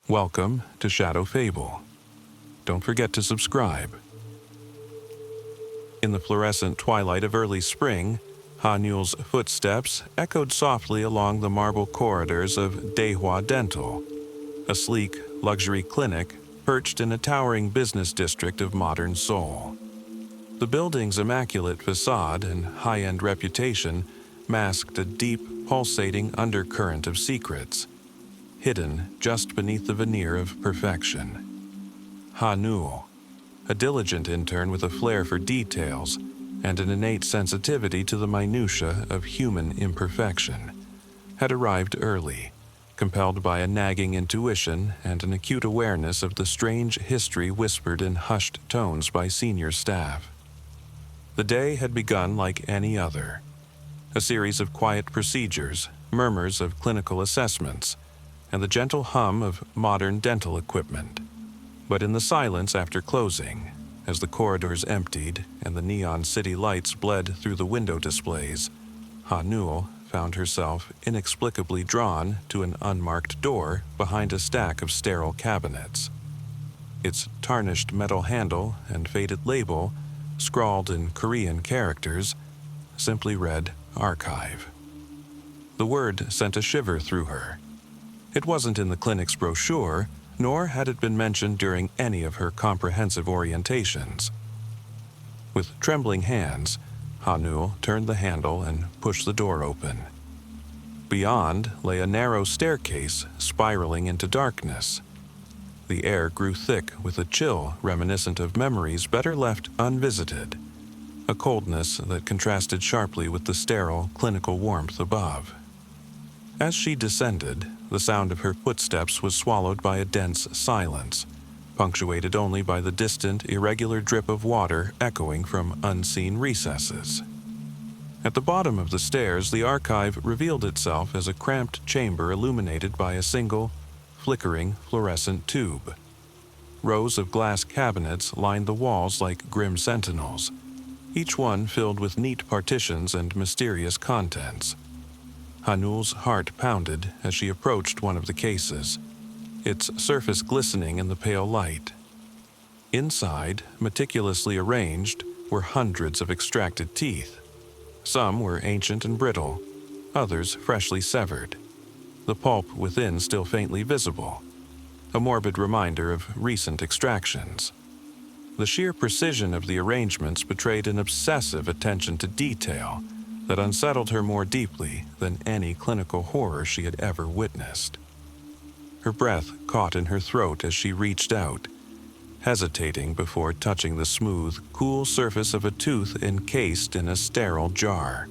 Welcome to Shadow Fable. Don't forget to subscribe. In the fluorescent twilight of early spring, Hanul's footsteps echoed softly along the marble corridors of Dewa Dental, a sleek, luxury clinic perched in a towering business district of modern Seoul. The building's immaculate facade and high-end reputation masked a deep, pulsating undercurrent of secrets, hidden just beneath the veneer of perfection. Hanul, a diligent intern with a flair for details and an innate sensitivity to the minutiae of human imperfection, had arrived early, compelled by a nagging intuition and an acute awareness of the strange history whispered in hushed tones by senior staff. The day had begun like any other. A series of quiet procedures, murmurs of clinical assessments, and the gentle hum of modern dental equipment. But in the silence after closing, as the corridors emptied and the neon city lights bled through the window displays, Hanul found herself inexplicably drawn to an unmarked door behind a stack of sterile cabinets. Its tarnished metal handle and faded label, scrawled in Korean characters, simply read Archive. The word sent a shiver through her. It wasn't in the clinic's brochure, nor had it been mentioned during any of her comprehensive orientations. With trembling hands, Hanul turned the handle and pushed the door open. Beyond lay a narrow staircase spiraling into darkness. The air grew thick with a chill reminiscent of memories better left unvisited, a coldness that contrasted sharply with the sterile, clinical warmth above. As she descended, the sound of her footsteps was swallowed by a dense silence, punctuated only by the distant, irregular drip of water echoing from unseen recesses. At the bottom of the stairs, the archive revealed itself as a cramped chamber illuminated by a single, flickering fluorescent tube. Rows of glass cabinets lined the walls like grim sentinels, each one filled with neat partitions and mysterious contents. Hanul's heart pounded as she approached one of the cases, its surface glistening in the pale light. Inside, meticulously arranged, were hundreds of extracted teeth. Some were ancient and brittle, others freshly severed, the pulp within still faintly visible, a morbid reminder of recent extractions. The sheer precision of the arrangements betrayed an obsessive attention to detail that unsettled her more deeply than any clinical horror she had ever witnessed. Her breath caught in her throat as she reached out, hesitating before touching the smooth, cool surface of a tooth encased in a sterile jar.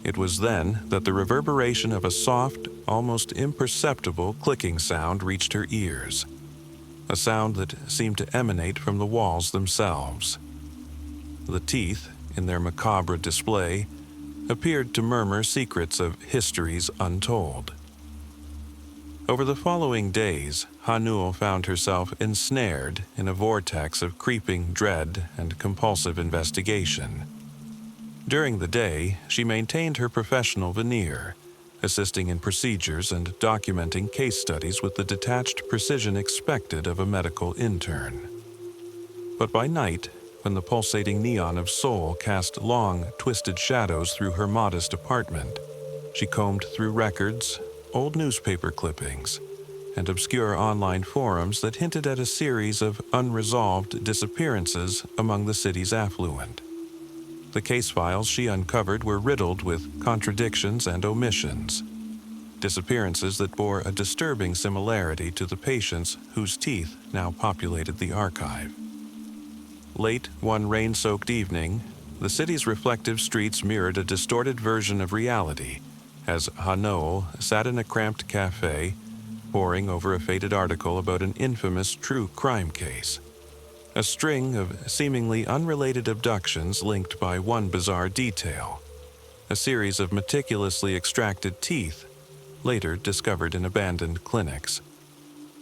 It was then that the reverberation of a soft, almost imperceptible clicking sound reached her ears, a sound that seemed to emanate from the walls themselves. The teeth, in their macabre display, appeared to murmur secrets of histories untold. Over the following days, Hanul found herself ensnared in a vortex of creeping dread and compulsive investigation. During the day, she maintained her professional veneer, assisting in procedures and documenting case studies with the detached precision expected of a medical intern. But by night, when the pulsating neon of Seoul cast long, twisted shadows through her modest apartment, she combed through records, old newspaper clippings, and obscure online forums that hinted at a series of unresolved disappearances among the city's affluent. The case files she uncovered were riddled with contradictions and omissions, disappearances that bore a disturbing similarity to the patients whose teeth now populated the archive. Late one rain-soaked evening, the city's reflective streets mirrored a distorted version of reality as Hanul sat in a cramped cafe, poring over a faded article about an infamous true crime case. A string of seemingly unrelated abductions linked by one bizarre detail, a series of meticulously extracted teeth, later discovered in abandoned clinics.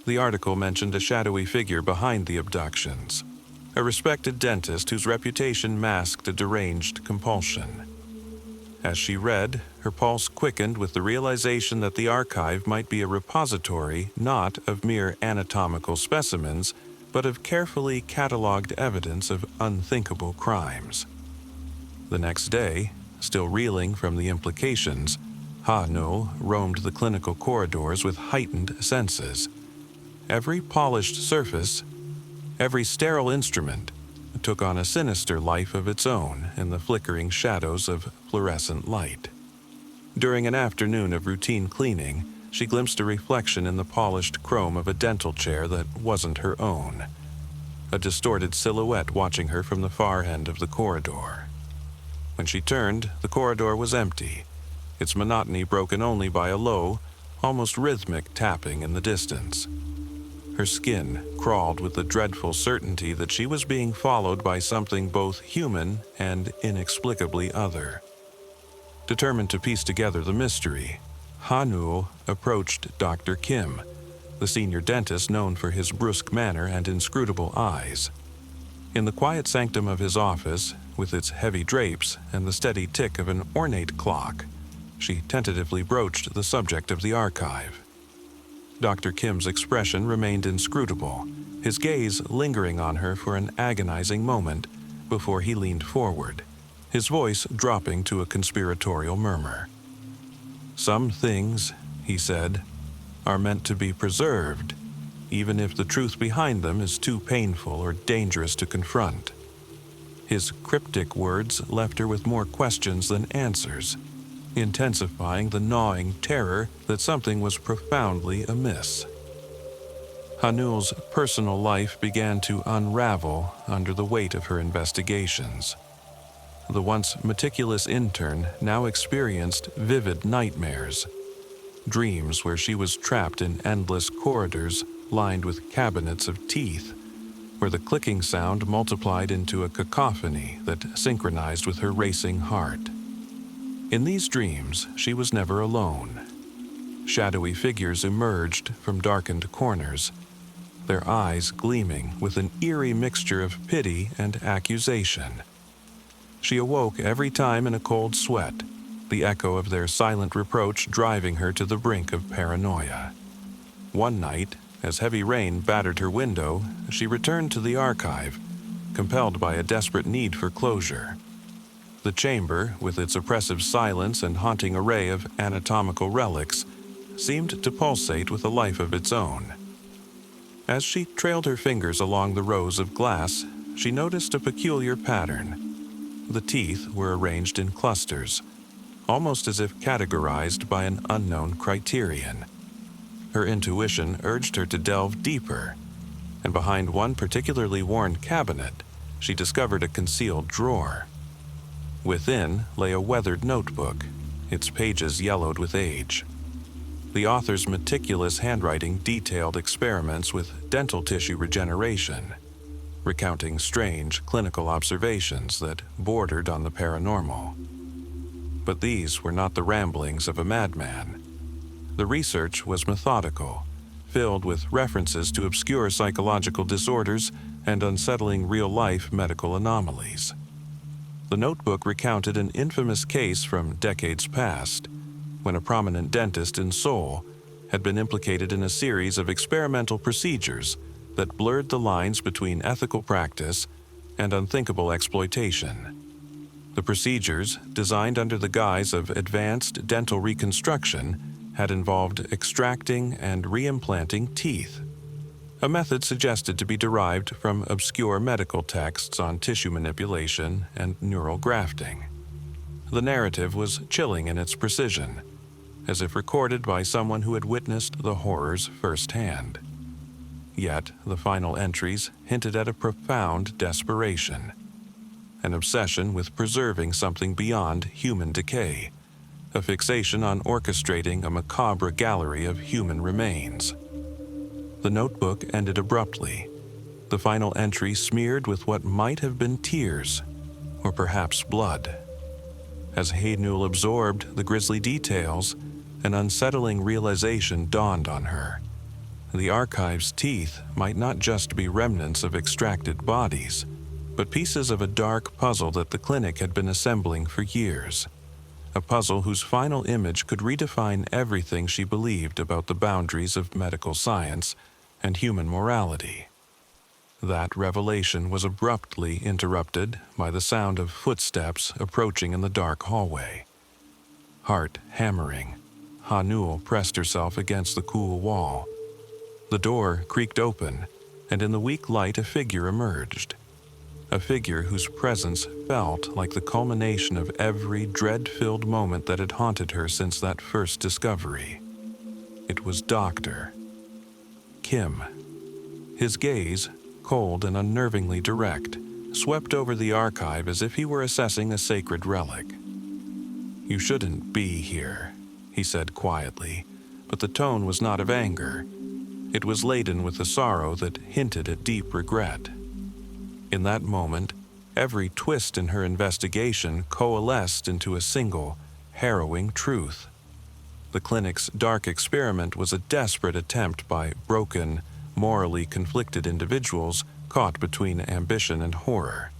The article mentioned a shadowy figure behind the abductions, a respected dentist whose reputation masked a deranged compulsion. As she read, her pulse quickened with the realization that the archive might be a repository not of mere anatomical specimens, but of carefully catalogued evidence of unthinkable crimes. The next day, still reeling from the implications, Ha-Nul roamed the clinical corridors with heightened senses. Every polished surface, every sterile instrument, took on a sinister life of its own in the flickering shadows of fluorescent light. During an afternoon of routine cleaning, she glimpsed a reflection in the polished chrome of a dental chair that wasn't her own, a distorted silhouette watching her from the far end of the corridor. When she turned, the corridor was empty, its monotony broken only by a low, almost rhythmic tapping in the distance. Her skin crawled with the dreadful certainty that she was being followed by something both human and inexplicably other. Determined to piece together the mystery, Ha-Nul approached Dr. Kim, the senior dentist known for his brusque manner and inscrutable eyes. In the quiet sanctum of his office, with its heavy drapes and the steady tick of an ornate clock, she tentatively broached the subject of the archive. Dr. Kim's expression remained inscrutable, his gaze lingering on her for an agonizing moment before he leaned forward, his voice dropping to a conspiratorial murmur. "Some things," he said, "are meant to be preserved, even if the truth behind them is too painful or dangerous to confront." His cryptic words left her with more questions than answers, intensifying the gnawing terror that something was profoundly amiss. Ha-Nul's personal life began to unravel under the weight of her investigations. The once meticulous intern now experienced vivid nightmares, dreams where she was trapped in endless corridors lined with cabinets of teeth, where the clicking sound multiplied into a cacophony that synchronized with her racing heart. In these dreams, she was never alone. Shadowy figures emerged from darkened corners, their eyes gleaming with an eerie mixture of pity and accusation. She awoke every time in a cold sweat, the echo of their silent reproach driving her to the brink of paranoia. One night, as heavy rain battered her window, she returned to the archive, compelled by a desperate need for closure. The chamber, with its oppressive silence and haunting array of anatomical relics, seemed to pulsate with a life of its own. As she trailed her fingers along the rows of glass, she noticed a peculiar pattern. The teeth were arranged in clusters, almost as if categorized by an unknown criterion. Her intuition urged her to delve deeper, and behind one particularly worn cabinet, she discovered a concealed drawer. Within lay a weathered notebook, its pages yellowed with age. The author's meticulous handwriting detailed experiments with dental tissue regeneration, recounting strange clinical observations that bordered on the paranormal. But these were not the ramblings of a madman. The research was methodical, filled with references to obscure psychological disorders and unsettling real-life medical anomalies. The notebook recounted an infamous case from decades past, when a prominent dentist in Seoul had been implicated in a series of experimental procedures that blurred the lines between ethical practice and unthinkable exploitation. The procedures, designed under the guise of advanced dental reconstruction, had involved extracting and reimplanting teeth, a method suggested to be derived from obscure medical texts on tissue manipulation and neural grafting. The narrative was chilling in its precision, as if recorded by someone who had witnessed the horrors firsthand. Yet the final entries hinted at a profound desperation, an obsession with preserving something beyond human decay, a fixation on orchestrating a macabre gallery of human remains. The notebook ended abruptly, the final entry smeared with what might have been tears, or perhaps blood. As Ha-Nul absorbed the grisly details, an unsettling realization dawned on her. The archive's teeth might not just be remnants of extracted bodies, but pieces of a dark puzzle that the clinic had been assembling for years. a puzzle whose final image could redefine everything she believed about the boundaries of medical science and human morality. That revelation was abruptly interrupted by the sound of footsteps approaching in the dark hallway. Heart hammering, Hanul pressed herself against the cool wall. The door creaked open, and in the weak light a figure emerged. A figure whose presence felt like the culmination of every dread-filled moment that had haunted her since that first discovery. It was Dr. Kim. His gaze, cold and unnervingly direct, swept over the archive as if he were assessing a sacred relic. "You shouldn't be here," he said quietly, but the tone was not of anger. It was laden with a sorrow that hinted at deep regret. In that moment, every twist in her investigation coalesced into a single, harrowing truth. The clinic's dark experiment was a desperate attempt by broken, morally conflicted individuals caught between ambition and horror.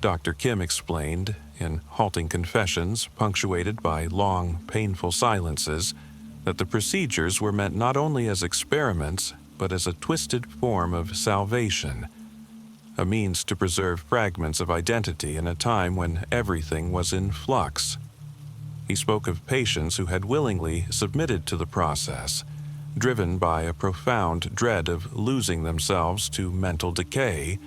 Dr. Kim explained, in halting confessions punctuated by long, painful silences, that the procedures were meant not only as experiments, but as a twisted form of salvation, a means to preserve fragments of identity in a time when everything was in flux. He spoke of patients who had willingly submitted to the process, driven by a profound dread of losing themselves to mental decay,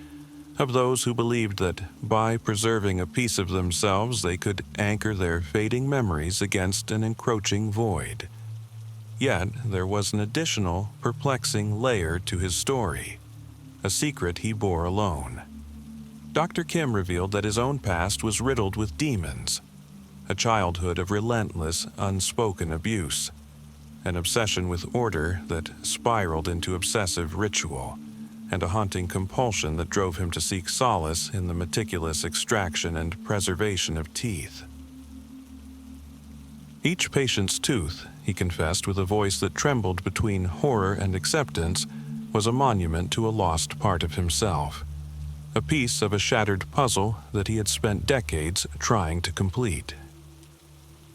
of those who believed that by preserving a piece of themselves they could anchor their fading memories against an encroaching void. Yet there was an additional, perplexing layer to his story, a secret he bore alone. Dr. Kim revealed that his own past was riddled with demons, a childhood of relentless, unspoken abuse, an obsession with order that spiraled into obsessive ritual, and a haunting compulsion that drove him to seek solace in the meticulous extraction and preservation of teeth. Each patient's tooth, he confessed with a voice that trembled between horror and acceptance, was a monument to a lost part of himself, a piece of a shattered puzzle that he had spent decades trying to complete.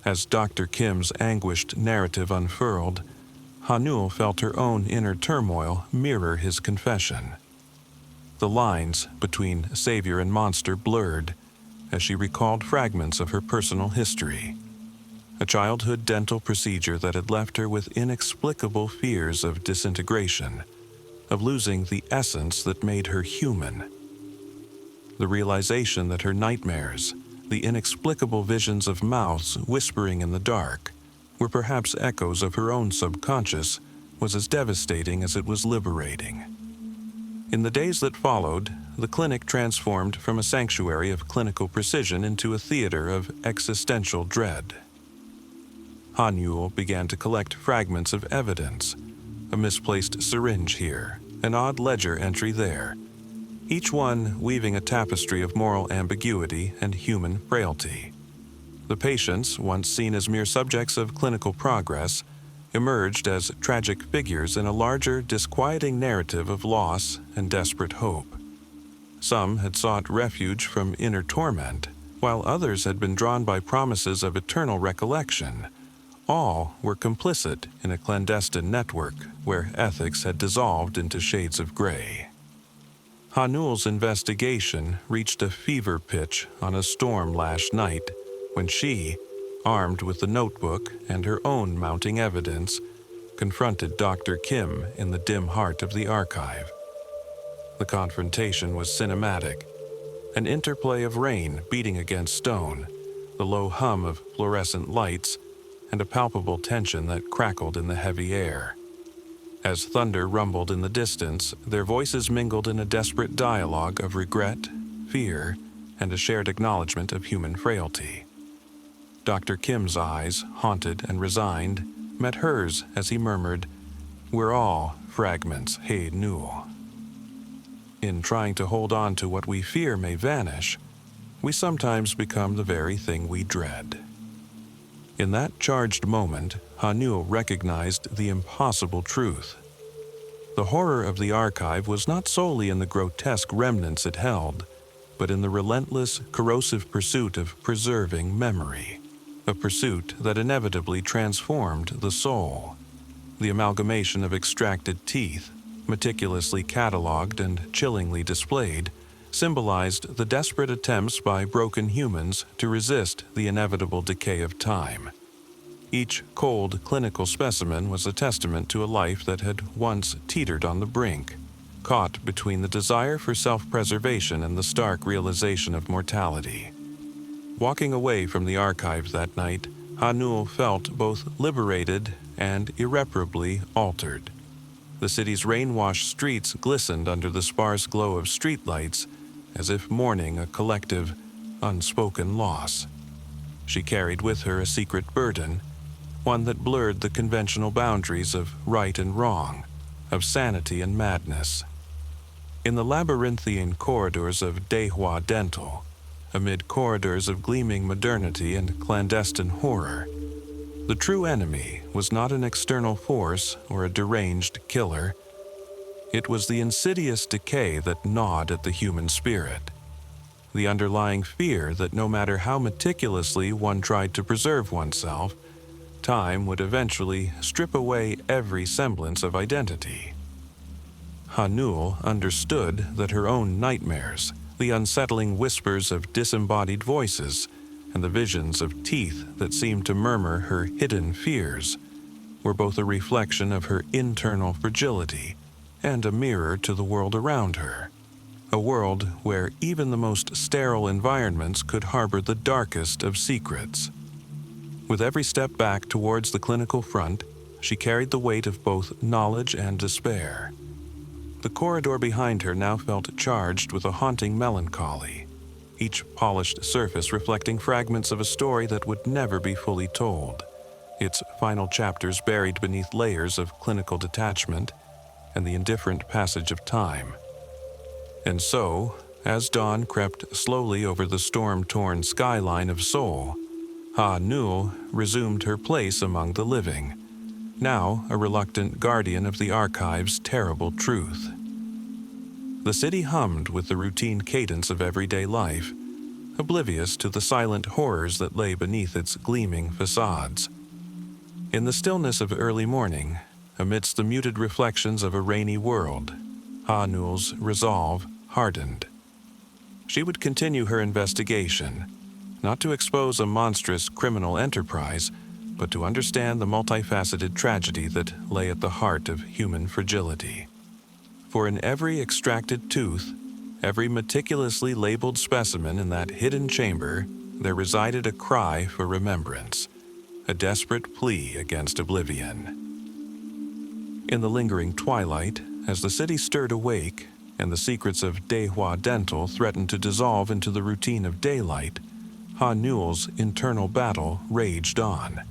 As Dr. Kim's anguished narrative unfurled, Hanul felt her own inner turmoil mirror his confession. The lines between savior and monster blurred as she recalled fragments of her personal history. A childhood dental procedure that had left her with inexplicable fears of disintegration, of losing the essence that made her human. The realization that her nightmares, the inexplicable visions of mouths whispering in the dark, were perhaps echoes of her own subconscious, was as devastating as it was liberating. In the days that followed, the clinic transformed from a sanctuary of clinical precision into a theater of existential dread. Hanul began to collect fragments of evidence, a misplaced syringe here, an odd ledger entry there, each one weaving a tapestry of moral ambiguity and human frailty. The patients, once seen as mere subjects of clinical progress, emerged as tragic figures in a larger, disquieting narrative of loss and desperate hope. Some had sought refuge from inner torment, while others had been drawn by promises of eternal recollection. All were complicit in a clandestine network where ethics had dissolved into shades of gray. Hanul's investigation reached a fever pitch on a storm-lashed night when she, armed with the notebook and her own mounting evidence, confronted Dr. Kim in the dim heart of the archive. The confrontation was cinematic, an interplay of rain beating against stone, the low hum of fluorescent lights, and a palpable tension that crackled in the heavy air. As thunder rumbled in the distance, their voices mingled in a desperate dialogue of regret, fear, and a shared acknowledgement of human frailty. Dr. Kim's eyes, haunted and resigned, met hers as he murmured, "We're all fragments, hey Newell." In trying to hold on to what we fear may vanish, we sometimes become the very thing we dread. In that charged moment, Hanul recognized the impossible truth. The horror of the archive was not solely in the grotesque remnants it held, but in the relentless, corrosive pursuit of preserving memory. a pursuit that inevitably transformed the soul. The amalgamation of extracted teeth, meticulously catalogued and chillingly displayed, symbolized the desperate attempts by broken humans to resist the inevitable decay of time. Each cold clinical specimen was a testament to a life that had once teetered on the brink, caught between the desire for self-preservation and the stark realization of mortality. Walking away from the archive that night, Hanul felt both liberated and irreparably altered. The city's rain-washed streets glistened under the sparse glow of streetlights, as if mourning a collective, unspoken loss. She carried with her a secret burden, one that blurred the conventional boundaries of right and wrong, of sanity and madness. In the labyrinthine corridors of Dewa Dental, amid corridors of gleaming modernity and clandestine horror, the true enemy was not an external force or a deranged killer. It was the insidious decay that gnawed at the human spirit, the underlying fear that no matter how meticulously one tried to preserve oneself, time would eventually strip away every semblance of identity. Hanul understood that her own nightmares, the unsettling whispers of disembodied voices, and the visions of teeth that seemed to murmur her hidden fears, were both a reflection of her internal fragility and a mirror to the world around her, a world where even the most sterile environments could harbor the darkest of secrets. With every step back towards the clinical front, she carried the weight of both knowledge and despair. The corridor behind her now felt charged with a haunting melancholy, each polished surface reflecting fragments of a story that would never be fully told, its final chapters buried beneath layers of clinical detachment and the indifferent passage of time. And so, as dawn crept slowly over the storm-torn skyline of Seoul, Ha-Nul resumed her place among the living, now a reluctant guardian of the archive's terrible truth. The city hummed with the routine cadence of everyday life, oblivious to the silent horrors that lay beneath its gleaming facades. In the stillness of early morning, amidst the muted reflections of a rainy world, Ha-Nul's resolve hardened. She would continue her investigation, not to expose a monstrous criminal enterprise, but to understand the multifaceted tragedy that lay at the heart of human fragility. For in every extracted tooth, every meticulously labeled specimen in that hidden chamber, there resided a cry for remembrance, a desperate plea against oblivion. In the lingering twilight, as the city stirred awake and the secrets of Dewa Dental threatened to dissolve into the routine of daylight, Ha-Nul's internal battle raged on.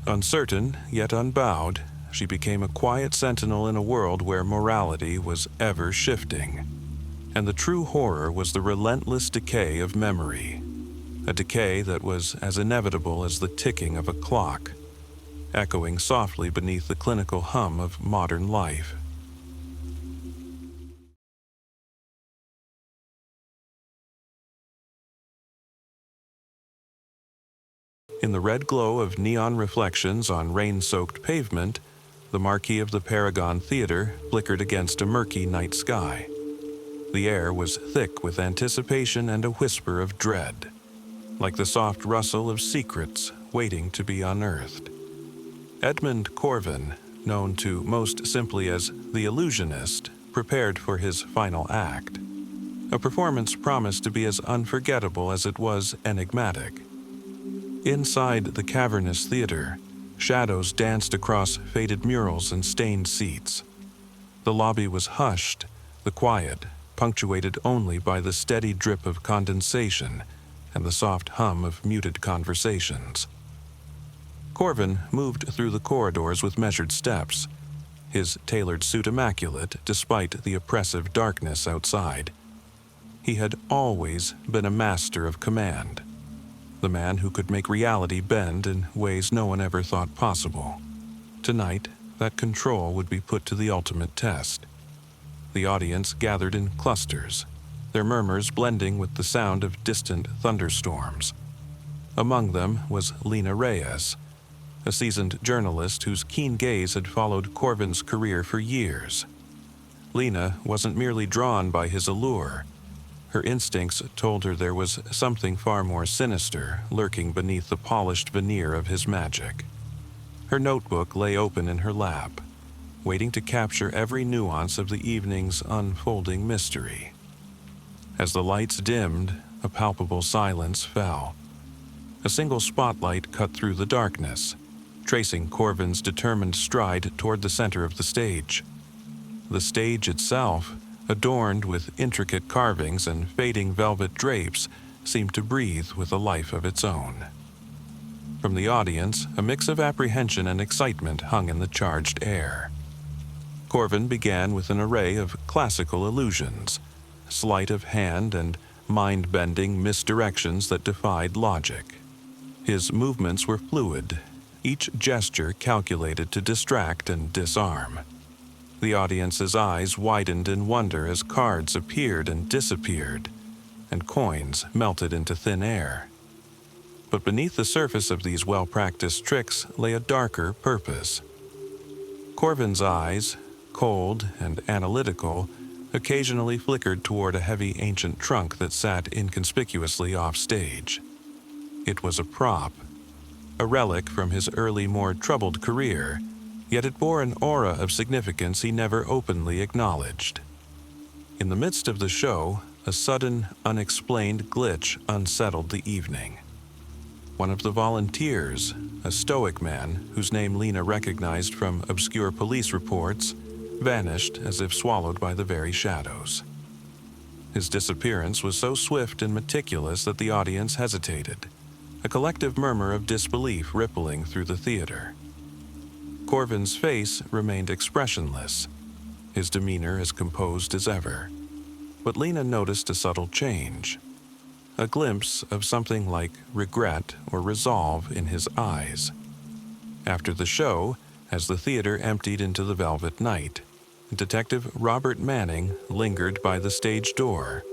Uncertain, yet unbowed, she became a quiet sentinel in a world where morality was ever shifting. And the true horror was the relentless decay of memory, a decay that was as inevitable as the ticking of a clock, echoing softly beneath the clinical hum of modern life. In the red glow of neon reflections on rain-soaked pavement, the marquee of the Paragon Theater flickered against a murky night sky. The air was thick with anticipation and a whisper of dread, like the soft rustle of secrets waiting to be unearthed. Edmund Corvin, known to most simply as the illusionist, prepared for his final act. A performance promised to be as unforgettable as it was enigmatic. Inside the cavernous theater, shadows danced across faded murals and stained seats. The lobby was hushed, the quiet punctuated only by the steady drip of condensation and the soft hum of muted conversations. Corvin moved through the corridors with measured steps, his tailored suit immaculate despite the oppressive darkness outside. He had always been a master of command, the man who could make reality bend in ways no one ever thought possible. Tonight, that control would be put to the ultimate test. The audience gathered in clusters, their murmurs blending with the sound of distant thunderstorms. Among them was Lena Reyes, a seasoned journalist whose keen gaze had followed Corvin's career for years. Lena wasn't merely drawn by his allure. Her instincts told her there was something far more sinister lurking beneath the polished veneer of his magic. Her notebook lay open in her lap, waiting to capture every nuance of the evening's unfolding mystery. As the lights dimmed, a palpable silence fell. A single spotlight cut through the darkness, tracing Corvin's determined stride toward the center of the stage. The stage itself, adorned with intricate carvings and fading velvet drapes, seemed to breathe with a life of its own. From the audience, a mix of apprehension and excitement hung in the charged air. Corvin began with an array of classical illusions, sleight of hand and mind-bending misdirections that defied logic. His movements were fluid, each gesture calculated to distract and disarm. The audience's eyes widened in wonder as cards appeared and disappeared, and coins melted into thin air. But beneath the surface of these well-practiced tricks lay a darker purpose. Corvin's eyes, cold and analytical, occasionally flickered toward a heavy ancient trunk that sat inconspicuously off-stage. It was a prop, a relic from his early, more troubled career, yet it bore an aura of significance he never openly acknowledged. In the midst of the show, a sudden, unexplained glitch unsettled the evening. One of the volunteers, a stoic man whose name Lena recognized from obscure police reports, vanished as if swallowed by the very shadows. His disappearance was so swift and meticulous that the audience hesitated, a collective murmur of disbelief rippling through the theater. Corvin's face remained expressionless, his demeanor as composed as ever. But Lena noticed a subtle change, a glimpse of something like regret or resolve in his eyes. After the show, as the theater emptied into the velvet night, Detective Robert Manning lingered by the stage door.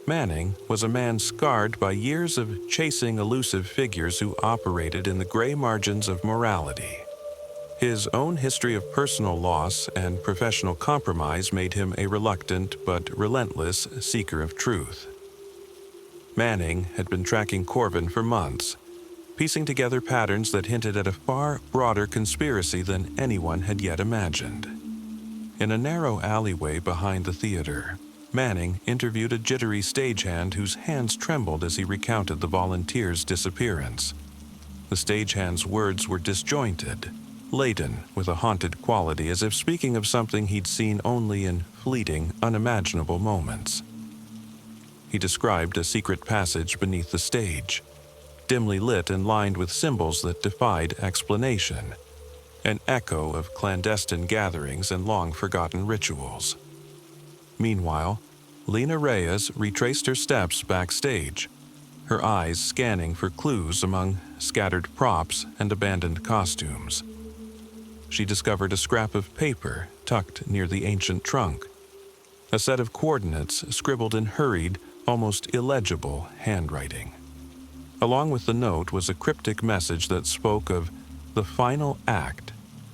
Manning was a man scarred by years of chasing elusive figures who operated in the gray margins of morality. His own history of personal loss and professional compromise made him a reluctant but relentless seeker of truth. Manning had been tracking Corvin for months, piecing together patterns that hinted at a far broader conspiracy than anyone had yet imagined. In a narrow alleyway behind the theater, Manning interviewed a jittery stagehand whose hands trembled as he recounted the volunteer's disappearance. The stagehand's words were disjointed, laden with a haunted quality, as if speaking of something he'd seen only in fleeting, unimaginable moments. He described a secret passage beneath the stage, dimly lit and lined with symbols that defied explanation, an echo of clandestine gatherings and long-forgotten rituals. Meanwhile, Lena Reyes retraced her steps backstage, her eyes scanning for clues among scattered props and abandoned costumes. She discovered a scrap of paper tucked near the ancient trunk, a set of coordinates scribbled in hurried, almost illegible handwriting. Along with the note was a cryptic message that spoke of the final act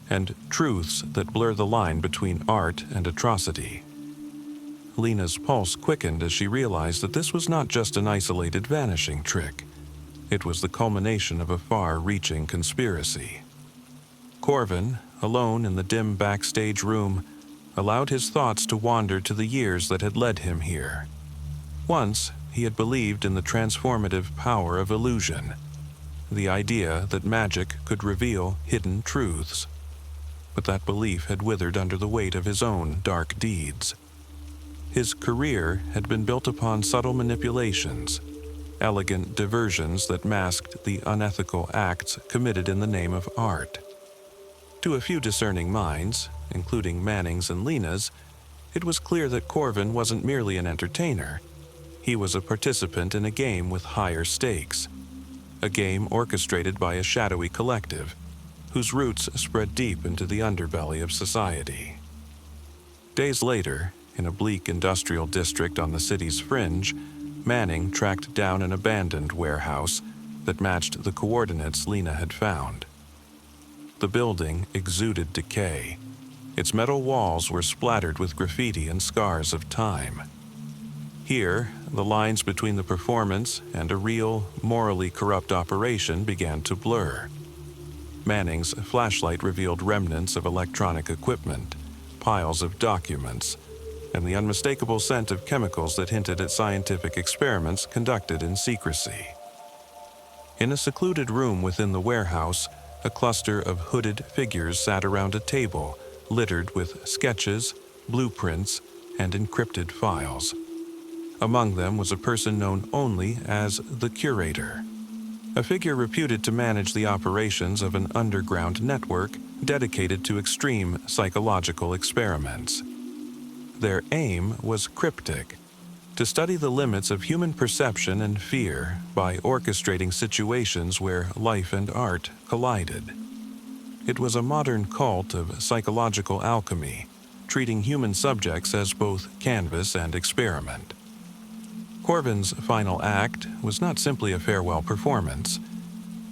and truths that blur the line between art and atrocity. Lena's pulse quickened as she realized that this was not just an isolated vanishing trick. It was the culmination of a far-reaching conspiracy. Corvin, alone in the dim backstage room, allowed his thoughts to wander to the years that had led him here. Once, he had believed in the transformative power of illusion, the idea that magic could reveal hidden truths. But that belief had withered under the weight of his own dark deeds. His career had been built upon subtle manipulations, elegant diversions that masked the unethical acts committed in the name of art. To a few discerning minds, including Manning's and Lena's, it was clear that Corvin wasn't merely an entertainer. He was a participant in a game with higher stakes, a game orchestrated by a shadowy collective, whose roots spread deep into the underbelly of society. Days later, in a bleak industrial district on the city's fringe, Manning tracked down an abandoned warehouse, that matched the coordinates Lena had found. The building exuded decay. Its metal walls were splattered with graffiti and scars of time. Here, the lines between the performance and a real, morally corrupt operation began to blur. Manning's flashlight revealed remnants of electronic equipment, piles of documents, and the unmistakable scent of chemicals that hinted at scientific experiments conducted in secrecy. In a secluded room within the warehouse, a cluster of hooded figures sat around a table littered with sketches, blueprints, and encrypted files. Among them was a person known only as the Curator, a figure reputed to manage the operations of an underground network dedicated to extreme psychological experiments. Their aim was cryptic: to study the limits of human perception and fear by orchestrating situations where life and art collided. It was a modern cult of psychological alchemy, treating human subjects as both canvas and experiment. Corvin's final act was not simply a farewell performance.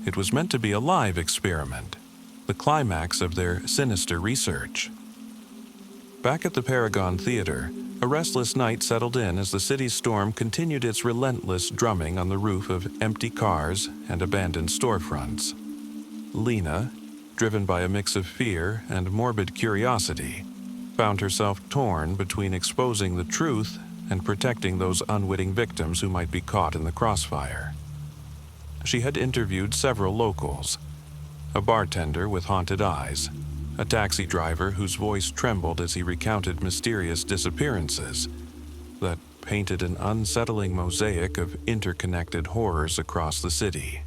It was meant to be a live experiment, the climax of their sinister research. Back at the Paragon Theater, a restless night settled in as the city's storm continued its relentless drumming on the roof of empty cars and abandoned storefronts. Lena, driven by a mix of fear and morbid curiosity, found herself torn between exposing the truth and protecting those unwitting victims who might be caught in the crossfire. She had interviewed several locals: a bartender with haunted eyes, a taxi driver whose voice trembled as he recounted mysterious disappearances that painted an unsettling mosaic of interconnected horrors across the city.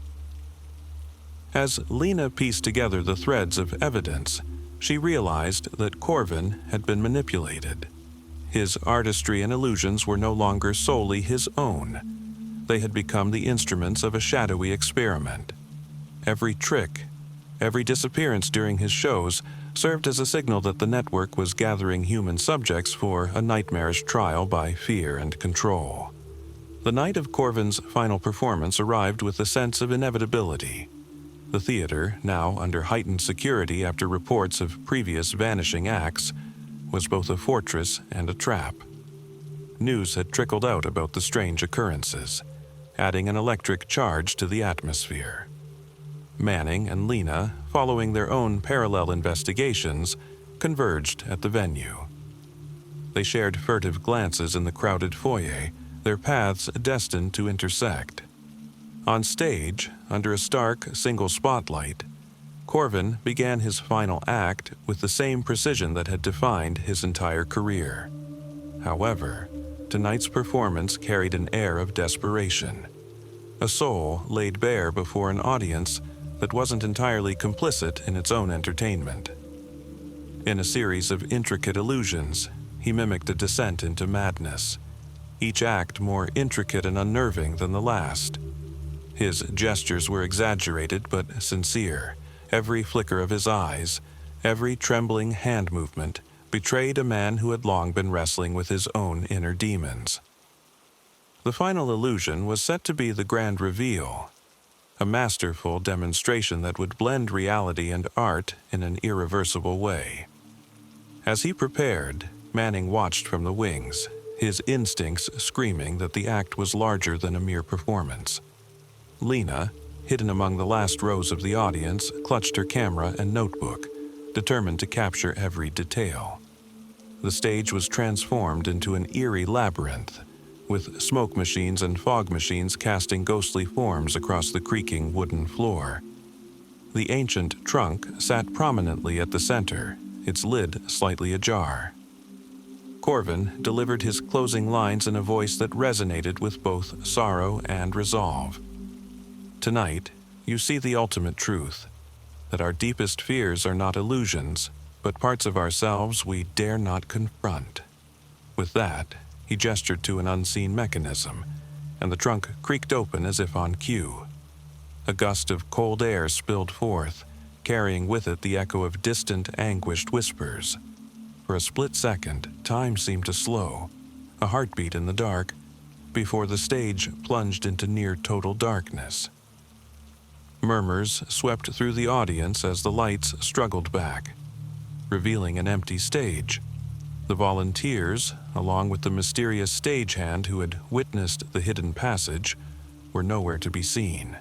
As Lena pieced together the threads of evidence, she realized that Corvin had been manipulated. His artistry and illusions were no longer solely his own. They had become the instruments of a shadowy experiment. Every trick, every disappearance during his shows served as a signal that the network was gathering human subjects for a nightmarish trial by fear and control. The night of Corvin's final performance arrived with a sense of inevitability. The theater, now under heightened security after reports of previous vanishing acts, was both a fortress and a trap. News had trickled out about the strange occurrences, adding an electric charge to the atmosphere. Manning and Lena, following their own parallel investigations, converged at the venue. They shared furtive glances in the crowded foyer, their paths destined to intersect. On stage, under a stark single spotlight, Corvin began his final act with the same precision that had defined his entire career. However, tonight's performance carried an air of desperation, a soul laid bare before an audience that wasn't entirely complicit in its own entertainment. In a series of intricate illusions, he mimicked a descent into madness, each act more intricate and unnerving than the last. His gestures were exaggerated but sincere. Every flicker of his eyes, every trembling hand movement betrayed a man who had long been wrestling with his own inner demons. The final illusion was set to be the grand reveal, a masterful demonstration that would blend reality and art in an irreversible way. As he prepared, Manning watched from the wings, his instincts screaming that the act was larger than a mere performance. Lena, hidden among the last rows of the audience, clutched her camera and notebook, determined to capture every detail. The stage was transformed into an eerie labyrinth, with smoke machines and fog machines casting ghostly forms across the creaking wooden floor. The ancient trunk sat prominently at the center, its lid slightly ajar. Corvin delivered his closing lines in a voice that resonated with both sorrow and resolve. Tonight, you see the ultimate truth, that our deepest fears are not illusions, but parts of ourselves we dare not confront. With that, he gestured to an unseen mechanism, and the trunk creaked open as if on cue. A gust of cold air spilled forth, carrying with it the echo of distant, anguished whispers. For a split second, time seemed to slow, a heartbeat in the dark, before the stage plunged into near total darkness. Murmurs swept through the audience as the lights struggled back, revealing an empty stage. The volunteers, along with the mysterious stagehand who had witnessed the hidden passage, were nowhere to be seen.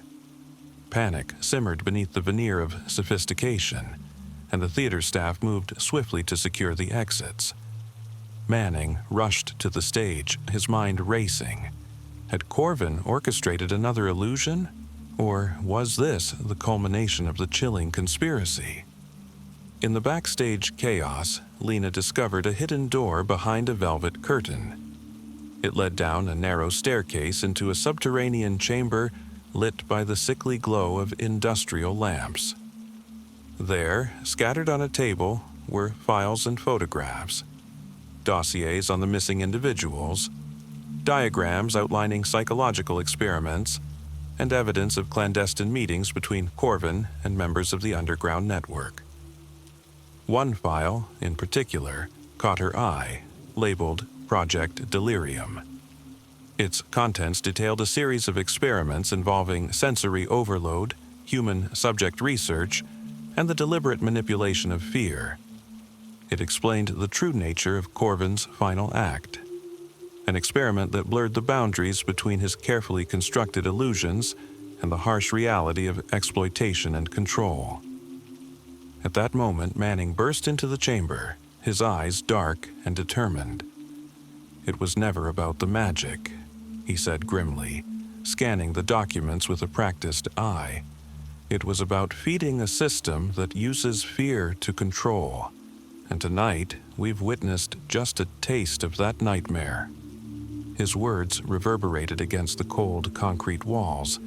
Panic simmered beneath the veneer of sophistication, and the theater staff moved swiftly to secure the exits. Manning rushed to the stage, his mind racing. Had Corvin orchestrated another illusion? Or was this the culmination of the chilling conspiracy? In the backstage chaos, Lena discovered a hidden door behind a velvet curtain. It led down a narrow staircase into a subterranean chamber lit by the sickly glow of industrial lamps. There, scattered on a table, were files and photographs, dossiers on the missing individuals, diagrams outlining psychological experiments, and evidence of clandestine meetings between Corvin and members of the underground network. One file, in particular, caught her eye, labeled Project Delirium. Its contents detailed a series of experiments involving sensory overload, human subject research, and the deliberate manipulation of fear. It explained the true nature of Corvin's final act, an experiment that blurred the boundaries between his carefully constructed illusions and the harsh reality of exploitation and control. At that moment, Manning burst into the chamber, his eyes dark and determined. "It was never about the magic," he said grimly, scanning the documents with a practiced eye. "It was about feeding a system that uses fear to control. And tonight, we've witnessed just a taste of that nightmare." His words reverberated against the cold concrete walls,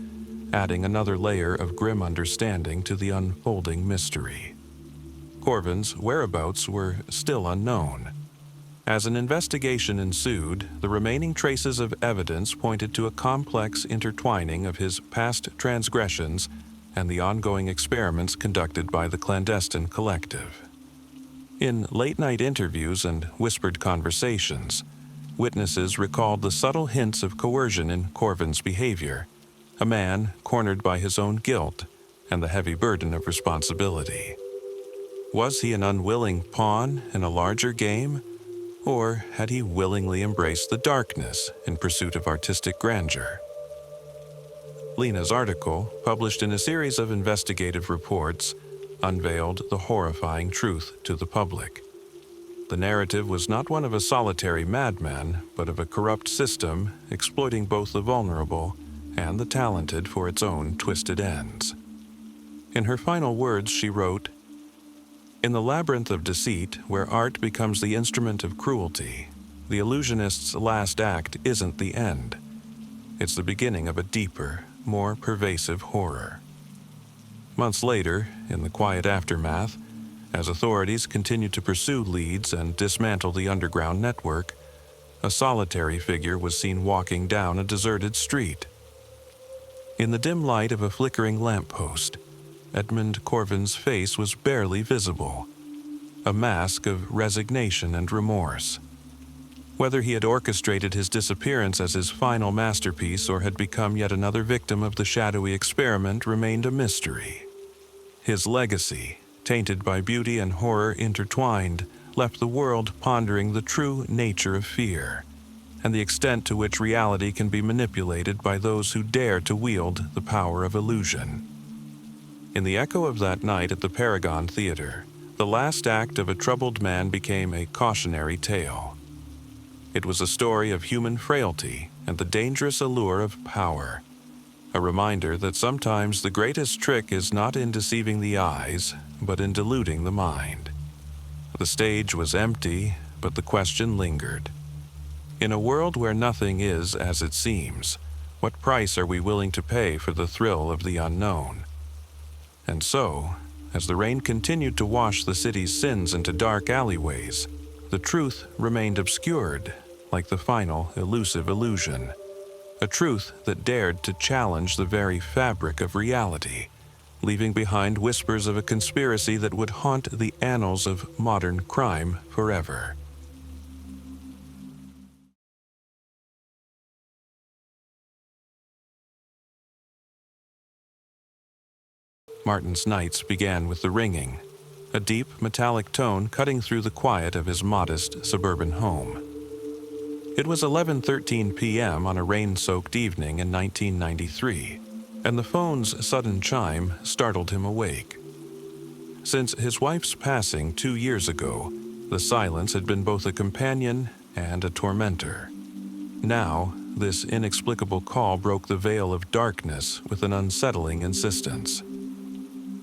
adding another layer of grim understanding to the unfolding mystery. Corvin's whereabouts were still unknown. As an investigation ensued, the remaining traces of evidence pointed to a complex intertwining of his past transgressions and the ongoing experiments conducted by the clandestine collective. In late-night interviews and whispered conversations, witnesses recalled the subtle hints of coercion in Corvin's behavior, a man cornered by his own guilt and the heavy burden of responsibility. Was he an unwilling pawn in a larger game, or had he willingly embraced the darkness in pursuit of artistic grandeur? Lena's article, published in a series of investigative reports, unveiled the horrifying truth to the public. The narrative was not one of a solitary madman, but of a corrupt system exploiting both the vulnerable and the talented for its own twisted ends. In her final words, she wrote, "In the labyrinth of deceit, where art becomes the instrument of cruelty, the illusionist's last act isn't the end. It's the beginning of a deeper, more pervasive horror." Months later, in the quiet aftermath, as authorities continued to pursue leads and dismantle the underground network, a solitary figure was seen walking down a deserted street. In the dim light of a flickering lamppost, Edmund Corvin's face was barely visible, a mask of resignation and remorse. Whether he had orchestrated his disappearance as his final masterpiece or had become yet another victim of the shadowy experiment remained a mystery. His legacy, tainted by beauty and horror intertwined, left the world pondering the true nature of fear and the extent to which reality can be manipulated by those who dare to wield the power of illusion. In the echo of that night at the Paragon Theater, the last act of a troubled man became a cautionary tale. It was a story of human frailty and the dangerous allure of power, a reminder that sometimes the greatest trick is not in deceiving the eyes, but in deluding the mind. The stage was empty, but the question lingered. In a world where nothing is as it seems, what price are we willing to pay for the thrill of the unknown? And so, as the rain continued to wash the city's sins into dark alleyways, the truth remained obscured, like the final elusive illusion. A truth that dared to challenge the very fabric of reality, leaving behind whispers of a conspiracy that would haunt the annals of modern crime forever. Martin's nights began with the ringing, a deep metallic tone cutting through the quiet of his modest suburban home. It was 11:13 p.m. on a rain-soaked evening in 1993, and the phone's sudden chime startled him awake. Since his wife's passing 2 years ago, the silence had been both a companion and a tormentor. Now, this inexplicable call broke the veil of darkness with an unsettling insistence.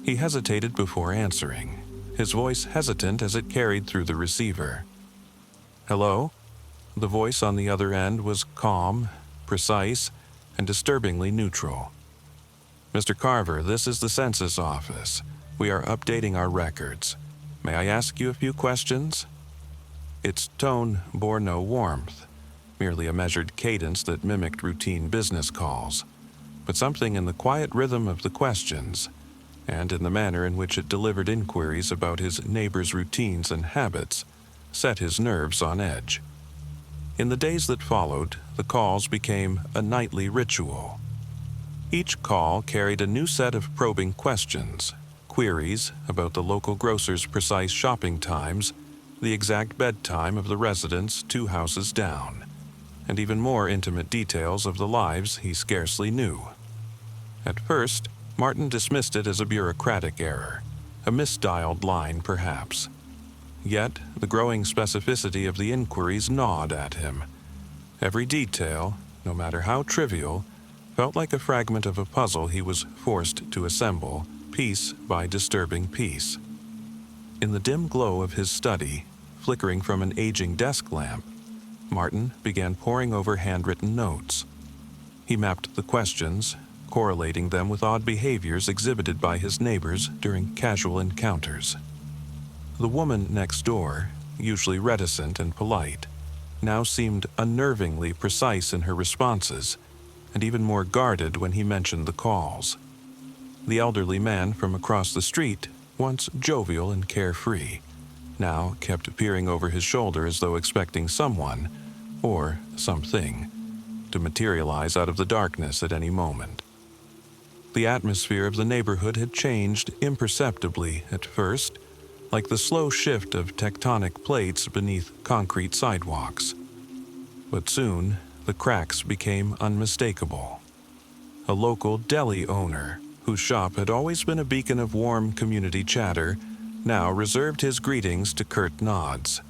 He hesitated before answering, his voice hesitant as it carried through the receiver. "Hello?" The voice on the other end was calm, precise, and disturbingly neutral. "Mr. Carver, this is the census office. We are updating our records. May I ask you a few questions?" Its tone bore no warmth, merely a measured cadence that mimicked routine business calls. But something in the quiet rhythm of the questions, and in the manner in which it delivered inquiries about his neighbor's routines and habits, set his nerves on edge. In the days that followed, the calls became a nightly ritual. Each call carried a new set of probing questions, queries about the local grocer's precise shopping times, the exact bedtime of the residents 2 houses down, and even more intimate details of the lives he scarcely knew. At first, Martin dismissed it as a bureaucratic error, a misdialed line perhaps. Yet, the growing specificity of the inquiries gnawed at him. Every detail, no matter how trivial, felt like a fragment of a puzzle he was forced to assemble, piece by disturbing piece. In the dim glow of his study, flickering from an aging desk lamp, Martin began poring over handwritten notes. He mapped the questions, correlating them with odd behaviors exhibited by his neighbors during casual encounters. The woman next door, usually reticent and polite, now seemed unnervingly precise in her responses, and even more guarded when he mentioned the calls. The elderly man from across the street, once jovial and carefree, now kept peering over his shoulder as though expecting someone, or something, to materialize out of the darkness at any moment. The atmosphere of the neighborhood had changed imperceptibly at first, like the slow shift of tectonic plates beneath concrete sidewalks. But soon, the cracks became unmistakable. A local deli owner, whose shop had always been a beacon of warm community chatter, now reserved his greetings to curt nods.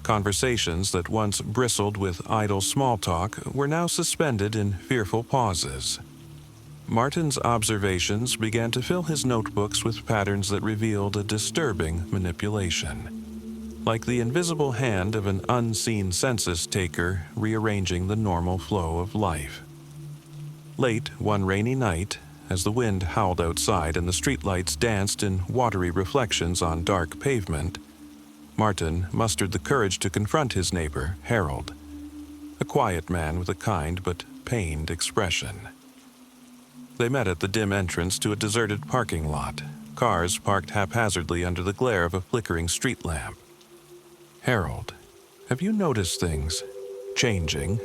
Conversations that once bristled with idle small talk were now suspended in fearful pauses. Martin's observations began to fill his notebooks with patterns that revealed a disturbing manipulation, like the invisible hand of an unseen census taker rearranging the normal flow of life. Late one rainy night, as the wind howled outside and the streetlights danced in watery reflections on dark pavement, Martin mustered the courage to confront his neighbor, Harold, a quiet man with a kind but pained expression. They met at the dim entrance to a deserted parking lot, cars parked haphazardly under the glare of a flickering street lamp. "Harold, have you noticed things changing?"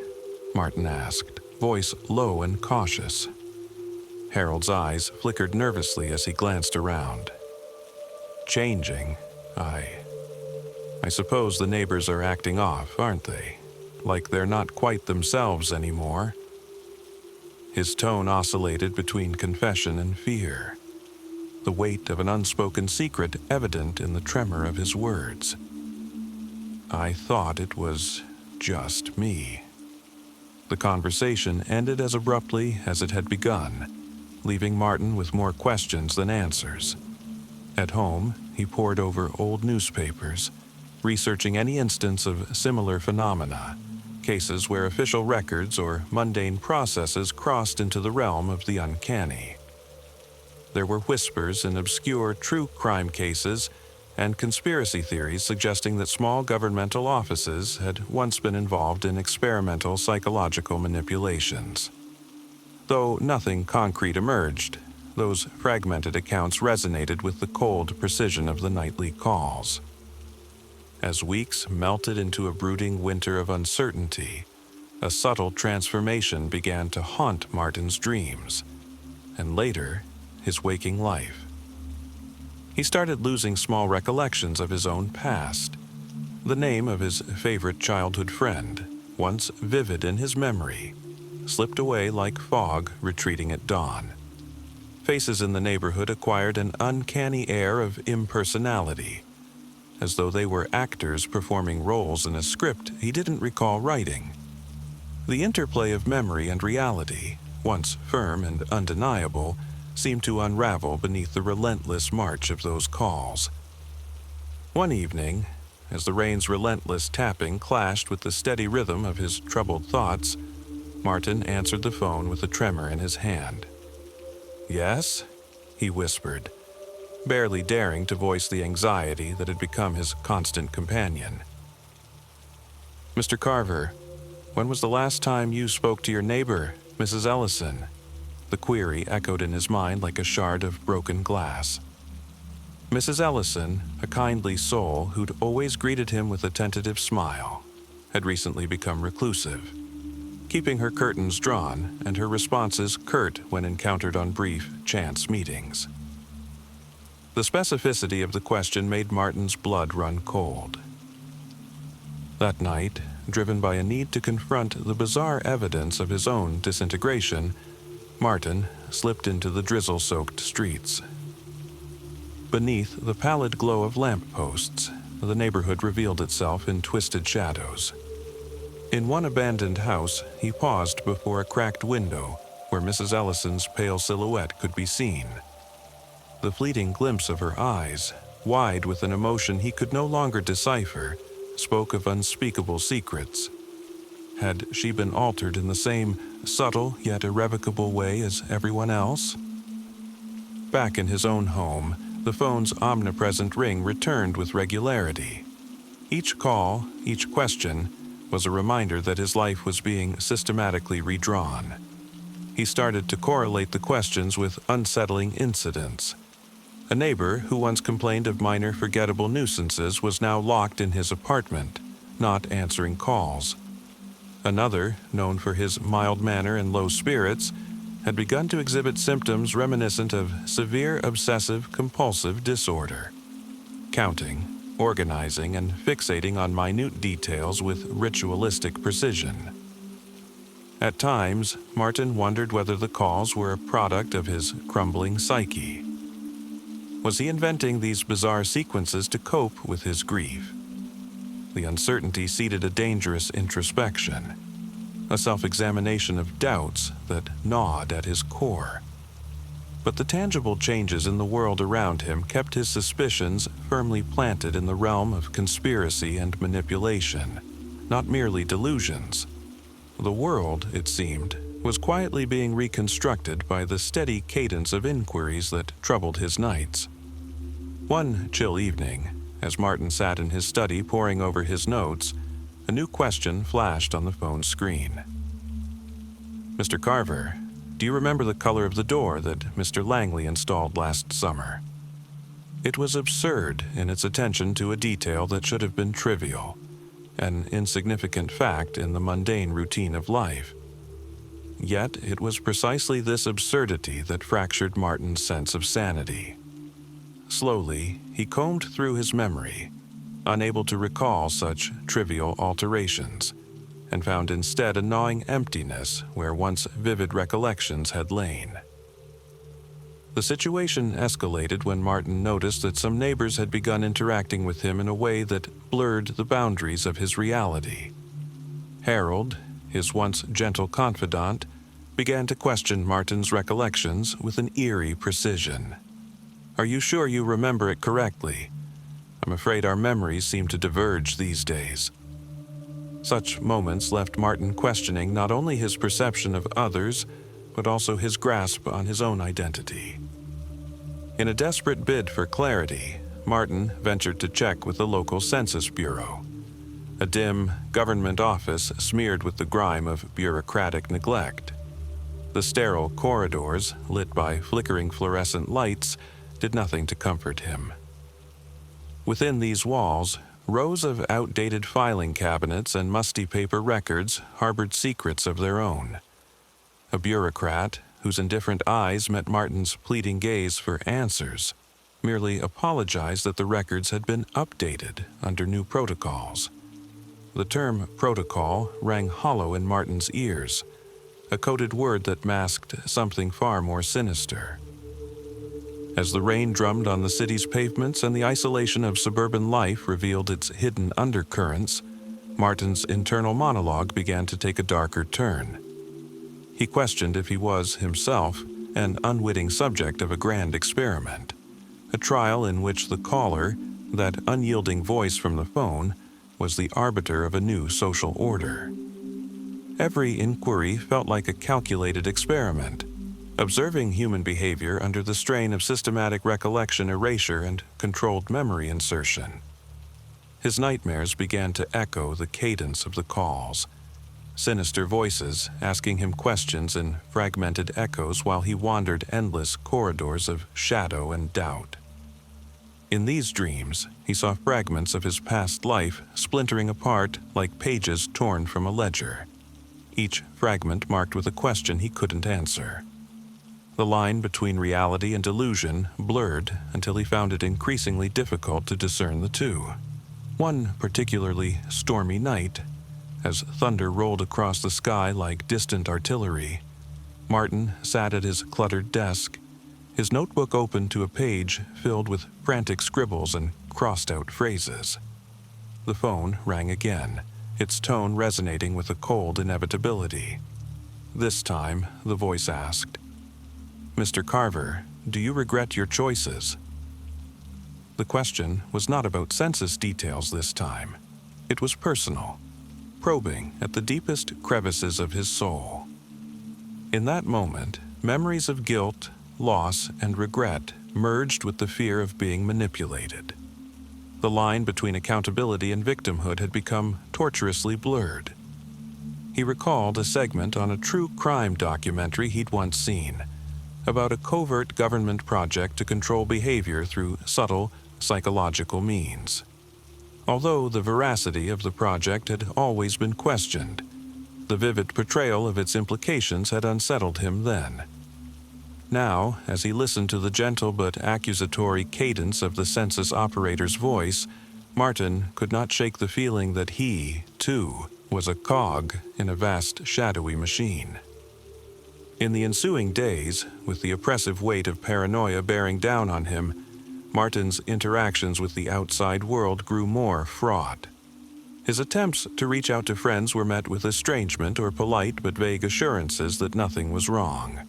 Martin asked, voice low and cautious. Harold's eyes flickered nervously as he glanced around. "Changing? I suppose the neighbors are acting off, aren't they? Like they're not quite themselves anymore." His tone oscillated between confession and fear, the weight of an unspoken secret evident in the tremor of his words. "I thought it was just me." The conversation ended as abruptly as it had begun, leaving Martin with more questions than answers. At home, he pored over old newspapers, researching any instance of similar phenomena, cases where official records or mundane processes crossed into the realm of the uncanny. There were whispers in obscure true crime cases and conspiracy theories suggesting that small governmental offices had once been involved in experimental psychological manipulations. Though nothing concrete emerged, those fragmented accounts resonated with the cold precision of the nightly calls. As weeks melted into a brooding winter of uncertainty, a subtle transformation began to haunt Martin's dreams, and later, his waking life. He started losing small recollections of his own past. The name of his favorite childhood friend, once vivid in his memory, slipped away like fog retreating at dawn. Faces in the neighborhood acquired an uncanny air of impersonality, as though they were actors performing roles in a script he didn't recall writing. The interplay of memory and reality, once firm and undeniable, seemed to unravel beneath the relentless march of those calls. One evening, as the rain's relentless tapping clashed with the steady rhythm of his troubled thoughts, Martin answered the phone with a tremor in his hand. "Yes?" he whispered, barely daring to voice the anxiety that had become his constant companion. "Mr. Carver, when was the last time you spoke to your neighbor, Mrs. Ellison?" The query echoed in his mind like a shard of broken glass. Mrs. Ellison, a kindly soul who'd always greeted him with a tentative smile, had recently become reclusive, keeping her curtains drawn and her responses curt when encountered on brief, chance meetings. The specificity of the question made Martin's blood run cold. That night, driven by a need to confront the bizarre evidence of his own disintegration, Martin slipped into the drizzle-soaked streets. Beneath the pallid glow of lampposts, the neighborhood revealed itself in twisted shadows. In one abandoned house, he paused before a cracked window where Mrs. Ellison's pale silhouette could be seen. The fleeting glimpse of her eyes, wide with an emotion he could no longer decipher, spoke of unspeakable secrets. Had she been altered in the same subtle yet irrevocable way as everyone else? Back in his own home, the phone's omnipresent ring returned with regularity. Each call, each question, was a reminder that his life was being systematically redrawn. He started to correlate the questions with unsettling incidents. A neighbor who once complained of minor forgettable nuisances was now locked in his apartment, not answering calls. Another, known for his mild manner and low spirits, had begun to exhibit symptoms reminiscent of severe obsessive-compulsive disorder. Counting, organizing, and fixating on minute details with ritualistic precision. At times, Martin wondered whether the calls were a product of his crumbling psyche. Was he inventing these bizarre sequences to cope with his grief? The uncertainty seeded a dangerous introspection, a self-examination of doubts that gnawed at his core. But the tangible changes in the world around him kept his suspicions firmly planted in the realm of conspiracy and manipulation, not merely delusions. The world, it seemed, was quietly being reconstructed by the steady cadence of inquiries that troubled his nights. One chill evening, as Martin sat in his study poring over his notes, a new question flashed on the phone screen. "Mr. Carver, do you remember the color of the door that Mr. Langley installed last summer?" It was absurd in its attention to a detail that should have been trivial, an insignificant fact in the mundane routine of life. Yet it was precisely this absurdity that fractured Martin's sense of sanity. Slowly, he combed through his memory, unable to recall such trivial alterations, and found instead a gnawing emptiness where once vivid recollections had lain. The situation escalated when Martin noticed that some neighbors had begun interacting with him in a way that blurred the boundaries of his reality. Harold, his once gentle confidant, began to question Martin's recollections with an eerie precision. "Are you sure you remember it correctly? I'm afraid our memories seem to diverge these days." Such moments left Martin questioning not only his perception of others, but also his grasp on his own identity. In a desperate bid for clarity, Martin ventured to check with the local census bureau, a dim government office smeared with the grime of bureaucratic neglect. The sterile corridors, lit by flickering fluorescent lights, did nothing to comfort him. Within these walls, rows of outdated filing cabinets and musty paper records harbored secrets of their own. A bureaucrat, whose indifferent eyes met Martin's pleading gaze for answers, merely apologized that the records had been updated under new protocols. The term protocol rang hollow in Martin's ears, a coded word that masked something far more sinister. As the rain drummed on the city's pavements and the isolation of suburban life revealed its hidden undercurrents, Martin's internal monologue began to take a darker turn. He questioned if he was, himself, an unwitting subject of a grand experiment, a trial in which the caller, that unyielding voice from the phone, was the arbiter of a new social order. Every inquiry felt like a calculated experiment, observing human behavior under the strain of systematic recollection erasure and controlled memory insertion. His nightmares began to echo the cadence of the calls, sinister voices asking him questions in fragmented echoes while he wandered endless corridors of shadow and doubt. In these dreams, he saw fragments of his past life splintering apart like pages torn from a ledger, each fragment marked with a question he couldn't answer. The line between reality and illusion blurred until he found it increasingly difficult to discern the two. One particularly stormy night, as thunder rolled across the sky like distant artillery, Martin sat at his cluttered desk, his notebook open to a page filled with frantic scribbles and crossed-out phrases. The phone rang again, its tone resonating with a cold inevitability. This time, the voice asked, "Mr. Carver, do you regret your choices?" The question was not about census details this time. It was personal, probing at the deepest crevices of his soul. In that moment, memories of guilt, loss, and regret merged with the fear of being manipulated. The line between accountability and victimhood had become tortuously blurred. He recalled a segment on a true crime documentary he'd once seen, about a covert government project to control behavior through subtle, psychological means. Although the veracity of the project had always been questioned, the vivid portrayal of its implications had unsettled him then. Now, as he listened to the gentle but accusatory cadence of the census operator's voice, Martin could not shake the feeling that he, too, was a cog in a vast shadowy machine. In the ensuing days, with the oppressive weight of paranoia bearing down on him, Martin's interactions with the outside world grew more fraught. His attempts to reach out to friends were met with estrangement or polite but vague assurances that nothing was wrong.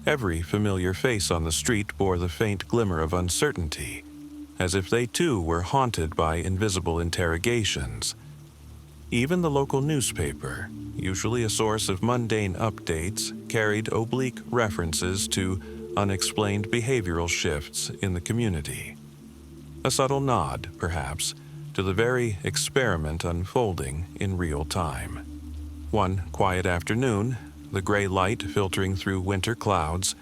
Every familiar face on the street bore the faint glimmer of uncertainty, as if they too were haunted by invisible interrogations. Even the local newspaper, usually a source of mundane updates, carried oblique references to unexplained behavioral shifts in the community. A subtle nod, perhaps, to the very experiment unfolding in real time. One quiet afternoon, the gray light filtering through winter clouds,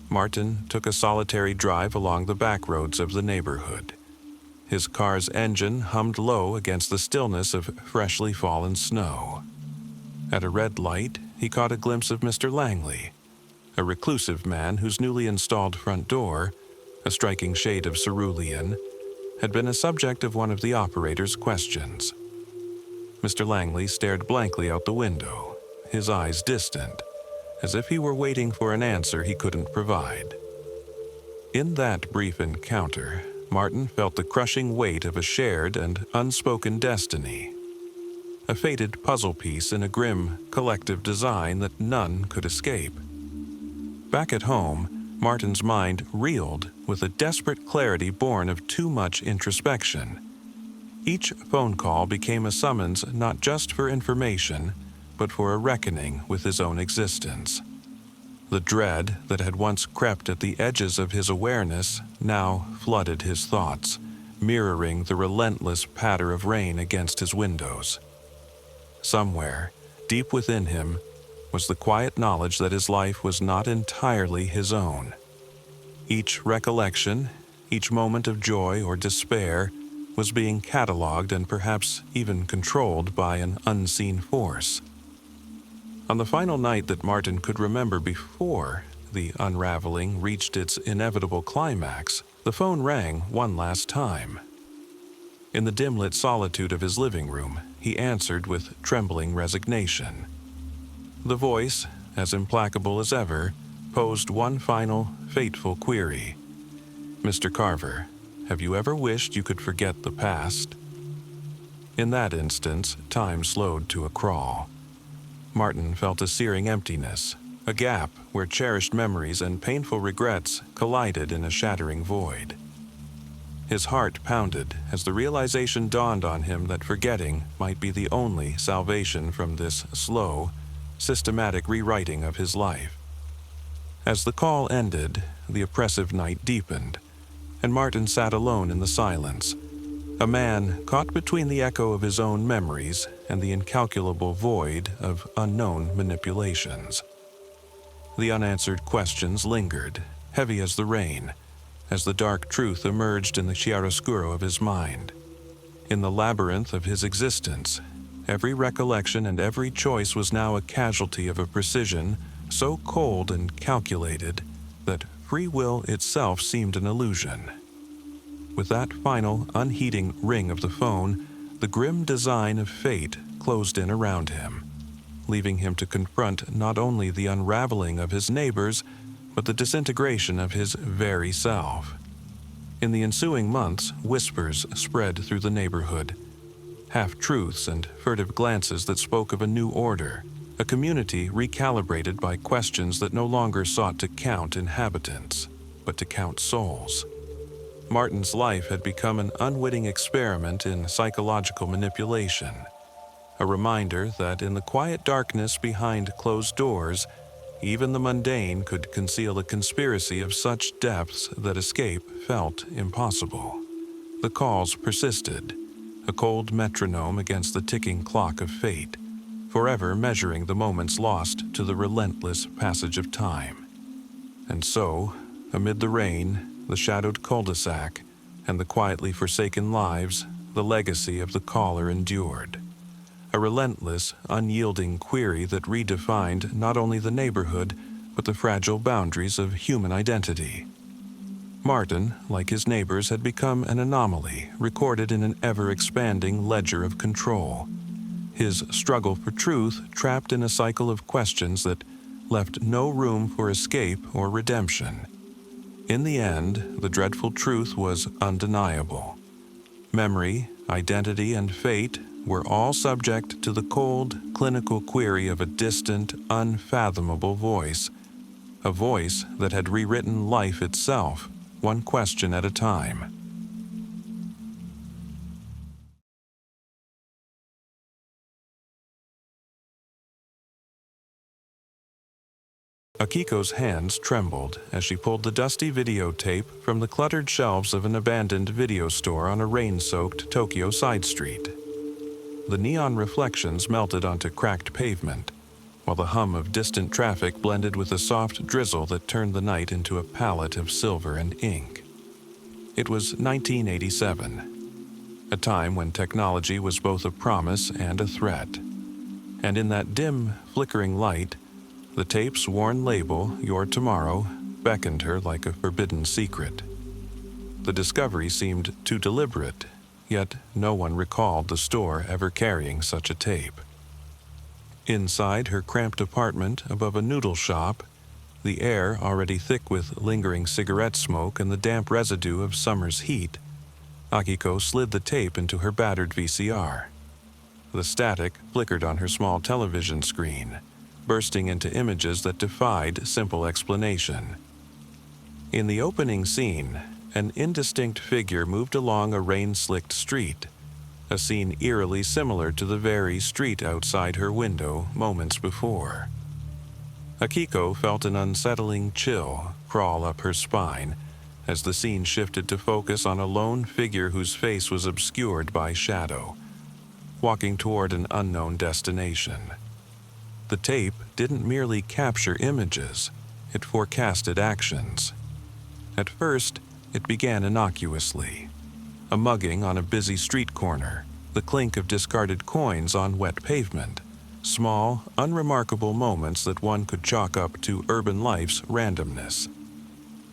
Martin took a solitary drive along the back roads of the neighborhood. His car's engine hummed low against the stillness of freshly fallen snow. At a red light, he caught a glimpse of Mr. Langley, a reclusive man whose newly installed front door, a striking shade of cerulean, had been a subject of one of the operator's questions. Mr. Langley stared blankly out the window, his eyes distant, as if he were waiting for an answer he couldn't provide. In that brief encounter, Martin felt the crushing weight of a shared and unspoken destiny, a fated puzzle piece in a grim, collective design that none could escape. Back at home, Martin's mind reeled with a desperate clarity born of too much introspection. Each phone call became a summons not just for information, but for a reckoning with his own existence. The dread that had once crept at the edges of his awareness now flooded his thoughts, mirroring the relentless patter of rain against his windows. Somewhere, deep within him, was the quiet knowledge that his life was not entirely his own. Each recollection, each moment of joy or despair, was being catalogued and perhaps even controlled by an unseen force. On the final night that Martin could remember before the unraveling reached its inevitable climax, The phone rang one last time. In the dim-lit solitude of his living room, he answered with trembling resignation. The voice, as implacable as ever, posed one final, fateful query. "Mr. Carver, have you ever wished you could forget the past?" In that instance, time slowed to a crawl. Martin felt a searing emptiness, a gap where cherished memories and painful regrets collided in a shattering void. His heart pounded as the realization dawned on him that forgetting might be the only salvation from this slow, systematic rewriting of his life. As the call ended, the oppressive night deepened, and Martin sat alone in the silence, a man caught between the echo of his own memories and the incalculable void of unknown manipulations. The unanswered questions lingered, heavy as the rain, as the dark truth emerged in the chiaroscuro of his mind. In the labyrinth of his existence, every recollection and every choice was now a casualty of a precision so cold and calculated that free will itself seemed an illusion. With that final, unheeding ring of the phone, the grim design of fate closed in around him, leaving him to confront not only the unraveling of his neighbors, but the disintegration of his very self. In the ensuing months, whispers spread through the neighborhood, half-truths and furtive glances that spoke of a new order, a community recalibrated by questions that no longer sought to count inhabitants, but to count souls. Martin's life had become an unwitting experiment in psychological manipulation, a reminder that in the quiet darkness behind closed doors, even the mundane could conceal a conspiracy of such depths that escape felt impossible. The calls persisted, a cold metronome against the ticking clock of fate, forever measuring the moments lost to the relentless passage of time. And so, amid the rain, the shadowed cul-de-sac, and the quietly forsaken lives, the legacy of the caller endured. A relentless, unyielding query that redefined not only the neighborhood, but the fragile boundaries of human identity. Martin, like his neighbors, had become an anomaly, recorded in an ever-expanding ledger of control. His struggle for truth trapped in a cycle of questions that left no room for escape or redemption. In the end, the dreadful truth was undeniable. Memory, identity, and fate were all subject to the cold, clinical query of a distant, unfathomable voice, a voice that had rewritten life itself, one question at a time. Akiko's hands trembled as she pulled the dusty videotape from the cluttered shelves of an abandoned video store on a rain-soaked Tokyo side street. The neon reflections melted onto cracked pavement, while the hum of distant traffic blended with a soft drizzle that turned the night into a palette of silver and ink. It was 1987, a time when technology was both a promise and a threat. And in that dim, flickering light, the tape's worn label, "Your Tomorrow," beckoned her like a forbidden secret. The discovery seemed too deliberate, yet no one recalled the store ever carrying such a tape. Inside her cramped apartment above a noodle shop, the air already thick with lingering cigarette smoke and the damp residue of summer's heat, Akiko slid the tape into her battered VCR. The static flickered on her small television screen, bursting into images that defied simple explanation. In the opening scene, an indistinct figure moved along a rain-slicked street, a scene eerily similar to the very street outside her window moments before. Akiko felt an unsettling chill crawl up her spine as the scene shifted to focus on a lone figure whose face was obscured by shadow, walking toward an unknown destination. The tape didn't merely capture images, it forecasted actions. At first, it began innocuously. A mugging on a busy street corner, the clink of discarded coins on wet pavement, small, unremarkable moments that one could chalk up to urban life's randomness.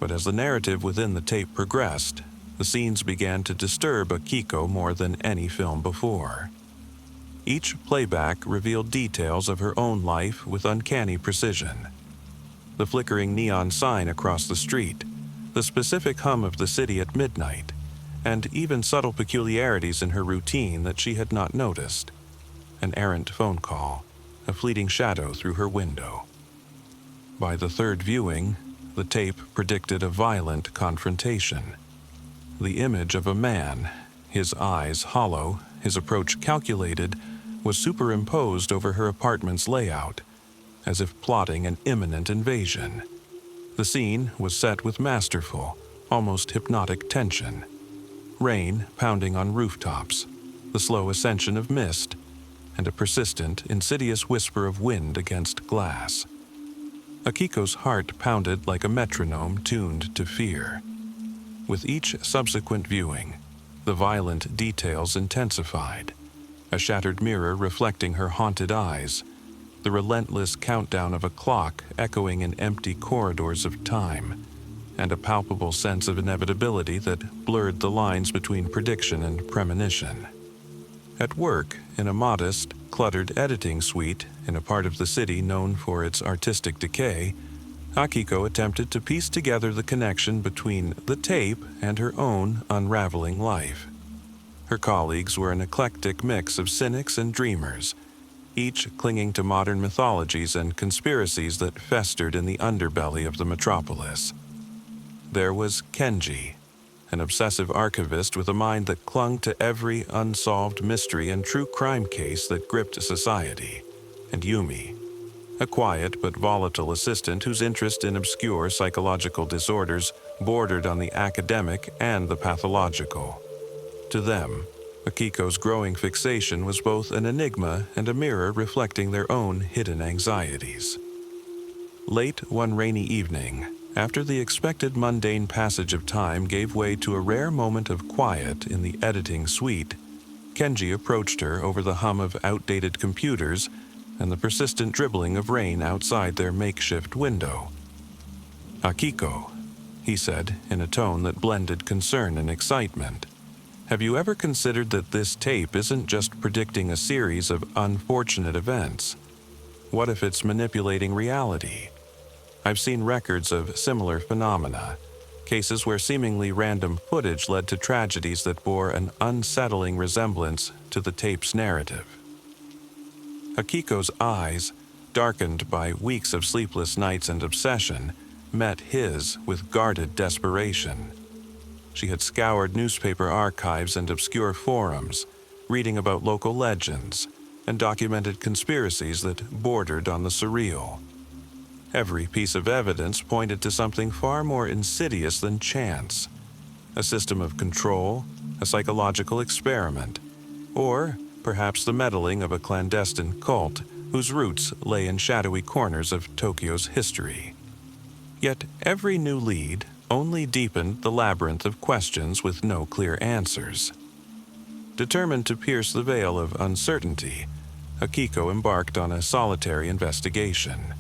But as the narrative within the tape progressed, the scenes began to disturb Akiko more than any film before. Each playback revealed details of her own life with uncanny precision. The flickering neon sign across the street, the specific hum of the city at midnight, and even subtle peculiarities in her routine that she had not noticed. An errant phone call, a fleeting shadow through her window. By the third viewing, the tape predicted a violent confrontation. The image of a man, his eyes hollow, his approach calculated, was superimposed over her apartment's layout, as if plotting an imminent invasion. The scene was set with masterful, almost hypnotic tension. Rain pounding on rooftops, the slow ascension of mist, and a persistent, insidious whisper of wind against glass. Akiko's heart pounded like a metronome tuned to fear. With each subsequent viewing, the violent details intensified. A shattered mirror reflecting her haunted eyes, the relentless countdown of a clock echoing in empty corridors of time, and a palpable sense of inevitability that blurred the lines between prediction and premonition. At work, in a modest, cluttered editing suite in a part of the city known for its artistic decay, Akiko attempted to piece together the connection between the tape and her own unraveling life. Her colleagues were an eclectic mix of cynics and dreamers, each clinging to modern mythologies and conspiracies that festered in the underbelly of the metropolis. There was Kenji, an obsessive archivist with a mind that clung to every unsolved mystery and true crime case that gripped society, and Yumi, a quiet but volatile assistant whose interest in obscure psychological disorders bordered on the academic and the pathological. To them, Akiko's growing fixation was both an enigma and a mirror reflecting their own hidden anxieties. Late one rainy evening, after the expected mundane passage of time gave way to a rare moment of quiet in the editing suite, Kenji approached her over the hum of outdated computers and the persistent dribbling of rain outside their makeshift window. "Akiko," he said in a tone that blended concern and excitement, "have you ever considered that this tape isn't just predicting a series of unfortunate events? What if it's manipulating reality? I've seen records of similar phenomena, cases where seemingly random footage led to tragedies that bore an unsettling resemblance to the tape's narrative." Akiko's eyes, darkened by weeks of sleepless nights and obsession, met his with guarded desperation. She had scoured newspaper archives and obscure forums, reading about local legends, and documented conspiracies that bordered on the surreal. Every piece of evidence pointed to something far more insidious than chance, a system of control, a psychological experiment, or perhaps the meddling of a clandestine cult whose roots lay in shadowy corners of Tokyo's history. Yet every new lead only deepened the labyrinth of questions with no clear answers. Determined to pierce the veil of uncertainty, Akiko embarked on a solitary investigation.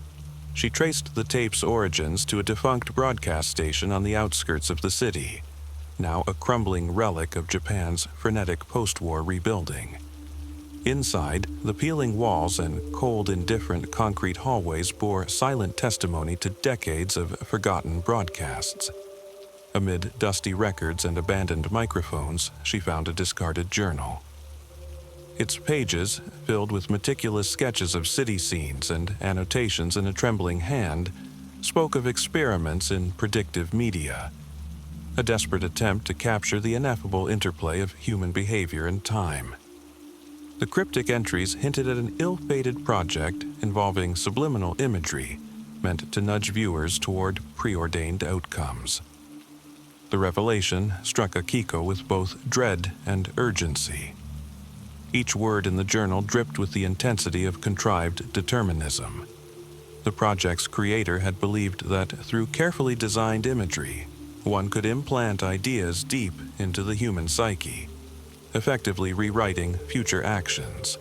She traced the tape's origins to a defunct broadcast station on the outskirts of the city, now a crumbling relic of Japan's frenetic post-war rebuilding. Inside, the peeling walls and cold, indifferent concrete hallways bore silent testimony to decades of forgotten broadcasts. Amid dusty records and abandoned microphones, she found a discarded journal. Its pages, filled with meticulous sketches of city scenes and annotations in a trembling hand, spoke of experiments in predictive media, a desperate attempt to capture the ineffable interplay of human behavior and time. The cryptic entries hinted at an ill-fated project involving subliminal imagery meant to nudge viewers toward preordained outcomes. The revelation struck Akiko with both dread and urgency. Each word in the journal dripped with the intensity of contrived determinism. The project's creator had believed that through carefully designed imagery, one could implant ideas deep into the human psyche, effectively rewriting future actions.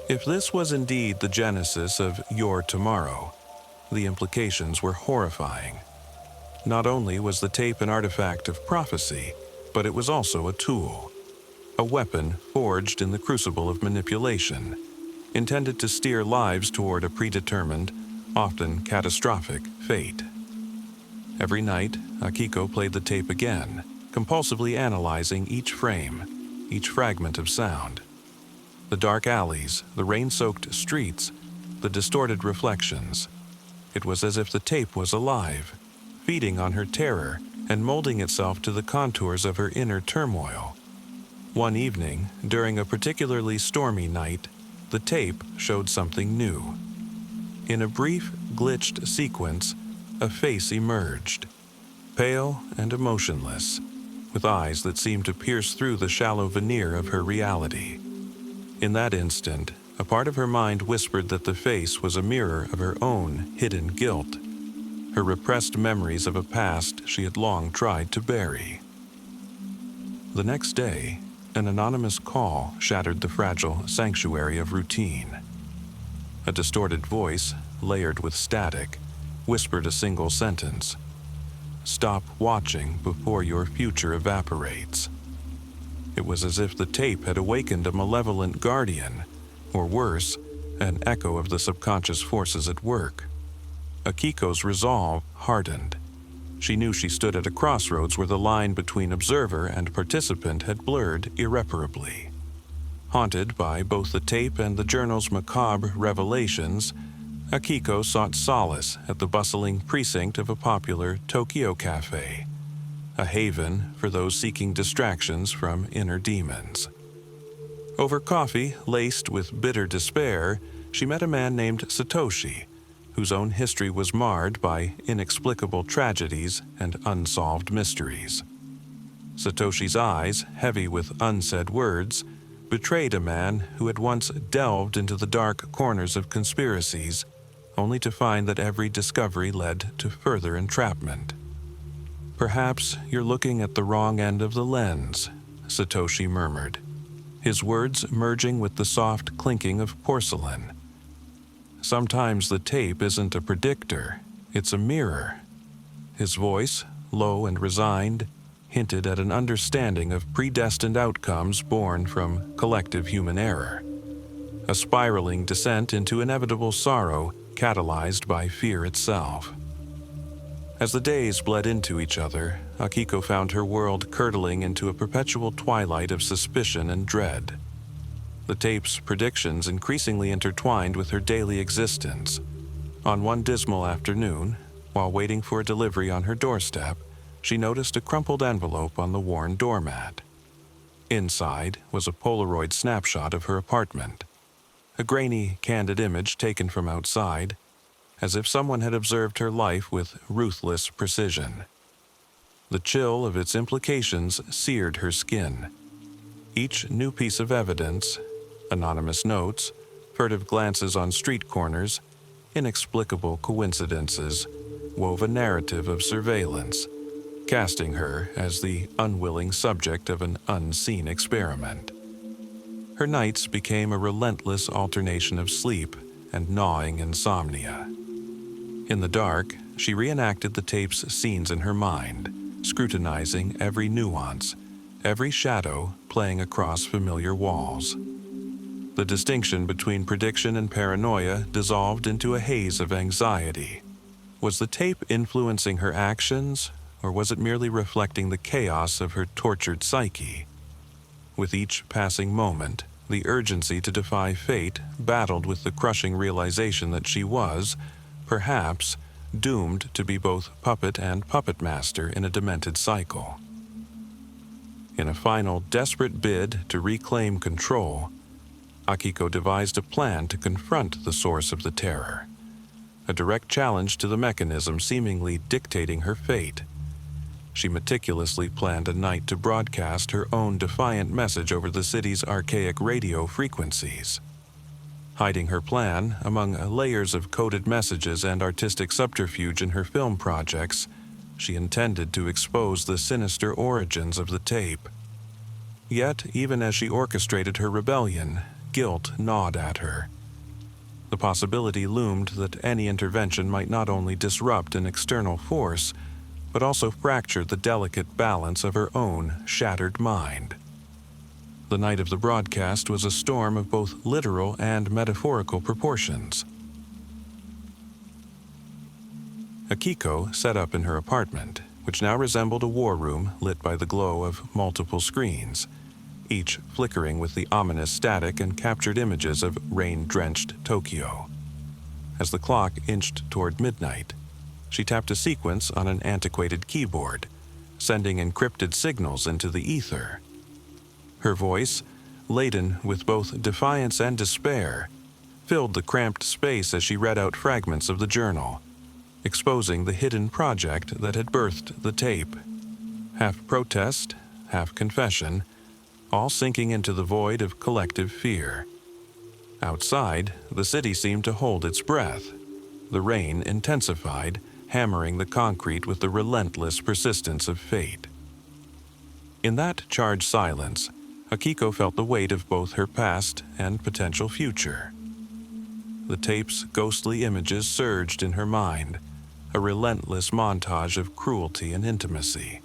If this was indeed the genesis of Your Tomorrow, the implications were horrifying. Not only was the tape an artifact of prophecy, but it was also a tool, a weapon forged in the crucible of manipulation, intended to steer lives toward a predetermined, often catastrophic, fate. Every night, Akiko played the tape again, compulsively analyzing each frame, each fragment of sound. The dark alleys, the rain-soaked streets, the distorted reflections. It was as if the tape was alive, feeding on her terror and molding itself to the contours of her inner turmoil. One evening, during a particularly stormy night, the tape showed something new. In a brief, glitched sequence, a face emerged, pale and emotionless, with eyes that seemed to pierce through the shallow veneer of her reality. In that instant, a part of her mind whispered that the face was a mirror of her own hidden guilt, her repressed memories of a past she had long tried to bury. The next day, an anonymous call shattered the fragile sanctuary of routine. A distorted voice, layered with static, whispered a single sentence: "Stop watching before your future evaporates." It was as if the tape had awakened a malevolent guardian, or worse, an echo of the subconscious forces at work. Akiko's resolve hardened. She knew she stood at a crossroads where the line between observer and participant had blurred irreparably. Haunted by both the tape and the journal's macabre revelations, Akiko sought solace at the bustling precinct of a popular Tokyo cafe, a haven for those seeking distractions from inner demons. Over coffee, laced with bitter despair, she met a man named Satoshi, whose own history was marred by inexplicable tragedies and unsolved mysteries. Satoshi's eyes, heavy with unsaid words, betrayed a man who had once delved into the dark corners of conspiracies, only to find that every discovery led to further entrapment. "Perhaps you're looking at the wrong end of the lens," Satoshi murmured, his words merging with the soft clinking of porcelain. "Sometimes the tape isn't a predictor, it's a mirror." His voice, low and resigned, hinted at an understanding of predestined outcomes born from collective human error, a spiraling descent into inevitable sorrow catalyzed by fear itself. As the days bled into each other, Akiko found her world curdling into a perpetual twilight of suspicion and dread. The tape's predictions increasingly intertwined with her daily existence. On one dismal afternoon, while waiting for a delivery on her doorstep, she noticed a crumpled envelope on the worn doormat. Inside was a Polaroid snapshot of her apartment, a grainy, candid image taken from outside, as if someone had observed her life with ruthless precision. The chill of its implications seared her skin. Each new piece of evidence, anonymous notes, furtive glances on street corners, inexplicable coincidences, wove a narrative of surveillance, casting her as the unwilling subject of an unseen experiment. Her nights became a relentless alternation of sleep and gnawing insomnia. In the dark, she reenacted the tape's scenes in her mind, scrutinizing every nuance, every shadow playing across familiar walls. The distinction between prediction and paranoia dissolved into a haze of anxiety. Was the tape influencing her actions, or was it merely reflecting the chaos of her tortured psyche? With each passing moment, the urgency to defy fate battled with the crushing realization that she was, perhaps, doomed to be both puppet and puppet master in a demented cycle. In a final desperate bid to reclaim control, Akiko devised a plan to confront the source of the terror, a direct challenge to the mechanism seemingly dictating her fate. She meticulously planned a night to broadcast her own defiant message over the city's archaic radio frequencies. Hiding her plan among layers of coded messages and artistic subterfuge in her film projects, she intended to expose the sinister origins of the tape. Yet, even as she orchestrated her rebellion, guilt gnawed at her. The possibility loomed that any intervention might not only disrupt an external force, but also fractured the delicate balance of her own shattered mind. The night of the broadcast was a storm of both literal and metaphorical proportions. Akiko set up in her apartment, which now resembled a war room lit by the glow of multiple screens, each flickering with the ominous static and captured images of rain-drenched Tokyo. As the clock inched toward midnight, she tapped a sequence on an antiquated keyboard, sending encrypted signals into the ether. Her voice, laden with both defiance and despair, filled the cramped space as she read out fragments of the journal, exposing the hidden project that had birthed the tape. Half protest, half confession, all sinking into the void of collective fear. Outside, the city seemed to hold its breath. The rain intensified, hammering the concrete with the relentless persistence of fate. In that charged silence, Akiko felt the weight of both her past and potential future. The tape's ghostly images surged in her mind, a relentless montage of cruelty and intimacy.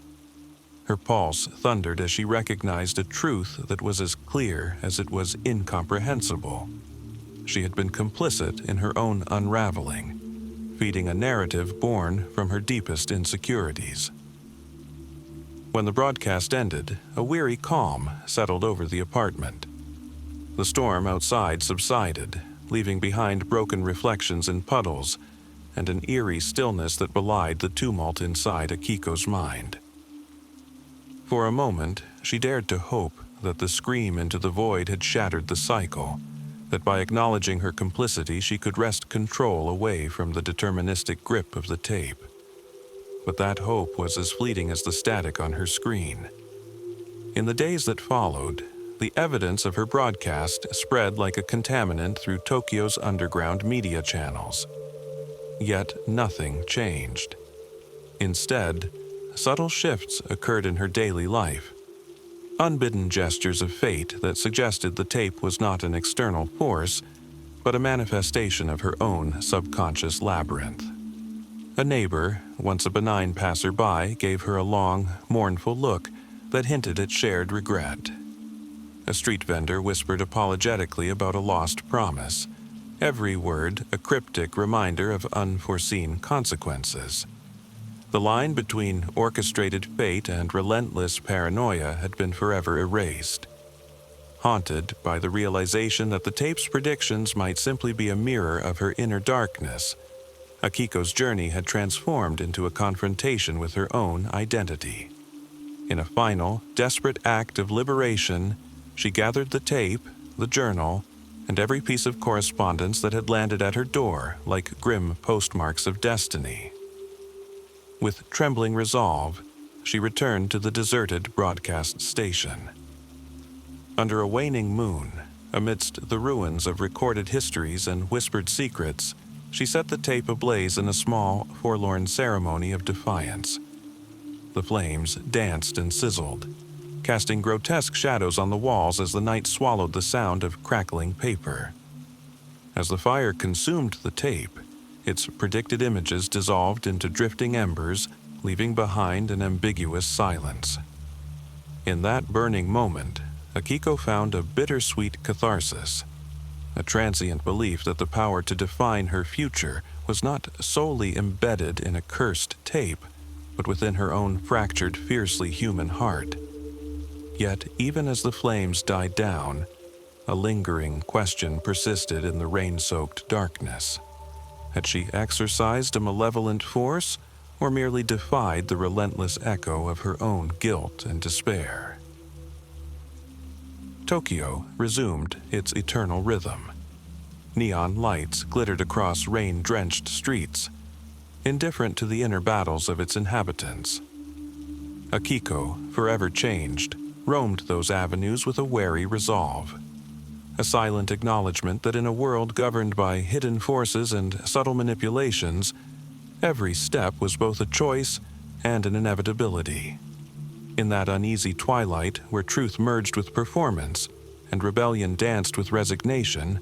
Her pulse thundered as she recognized a truth that was as clear as it was incomprehensible. She had been complicit in her own unraveling, feeding a narrative born from her deepest insecurities. When the broadcast ended, a weary calm settled over the apartment. The storm outside subsided, leaving behind broken reflections in puddles and an eerie stillness that belied the tumult inside Akiko's mind. For a moment, she dared to hope that the scream into the void had shattered the cycle, that by acknowledging her complicity she could wrest control away from the deterministic grip of the tape. But that hope was as fleeting as the static on her screen. In the days that followed, the evidence of her broadcast spread like a contaminant through Tokyo's underground media channels. Yet nothing changed. Instead, subtle shifts occurred in her daily life. Unbidden gestures of fate that suggested the tape was not an external force, but a manifestation of her own subconscious labyrinth. A neighbor, once a benign passerby, gave her a long, mournful look that hinted at shared regret. A street vendor whispered apologetically about a lost promise, every word a cryptic reminder of unforeseen consequences. The line between orchestrated fate and relentless paranoia had been forever erased. Haunted by the realization that the tape's predictions might simply be a mirror of her inner darkness, Akiko's journey had transformed into a confrontation with her own identity. In a final, desperate act of liberation, she gathered the tape, the journal, and every piece of correspondence that had landed at her door like grim postmarks of destiny. With trembling resolve, she returned to the deserted broadcast station. Under a waning moon, amidst the ruins of recorded histories and whispered secrets, she set the tape ablaze in a small, forlorn ceremony of defiance. The flames danced and sizzled, casting grotesque shadows on the walls as the night swallowed the sound of crackling paper. As the fire consumed the tape, its predicted images dissolved into drifting embers, leaving behind an ambiguous silence. In that burning moment, Akiko found a bittersweet catharsis, a transient belief that the power to define her future was not solely embedded in a cursed tape, but within her own fractured, fiercely human heart. Yet, even as the flames died down, a lingering question persisted in the rain-soaked darkness. Had she exercised a malevolent force, or merely defied the relentless echo of her own guilt and despair? Tokyo resumed its eternal rhythm. Neon lights glittered across rain-drenched streets, indifferent to the inner battles of its inhabitants. Akiko, forever changed, roamed those avenues with a wary resolve, a silent acknowledgement that in a world governed by hidden forces and subtle manipulations, every step was both a choice and an inevitability. In that uneasy twilight where truth merged with performance and rebellion danced with resignation,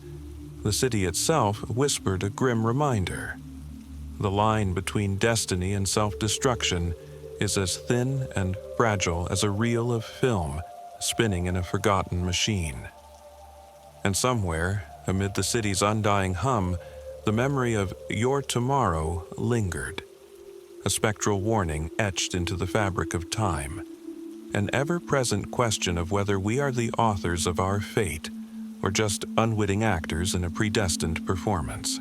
the city itself whispered a grim reminder. The line between destiny and self-destruction is as thin and fragile as a reel of film spinning in a forgotten machine. And somewhere, amid the city's undying hum, the memory of your tomorrow lingered, a spectral warning etched into the fabric of time, an ever-present question of whether we are the authors of our fate or just unwitting actors in a predestined performance.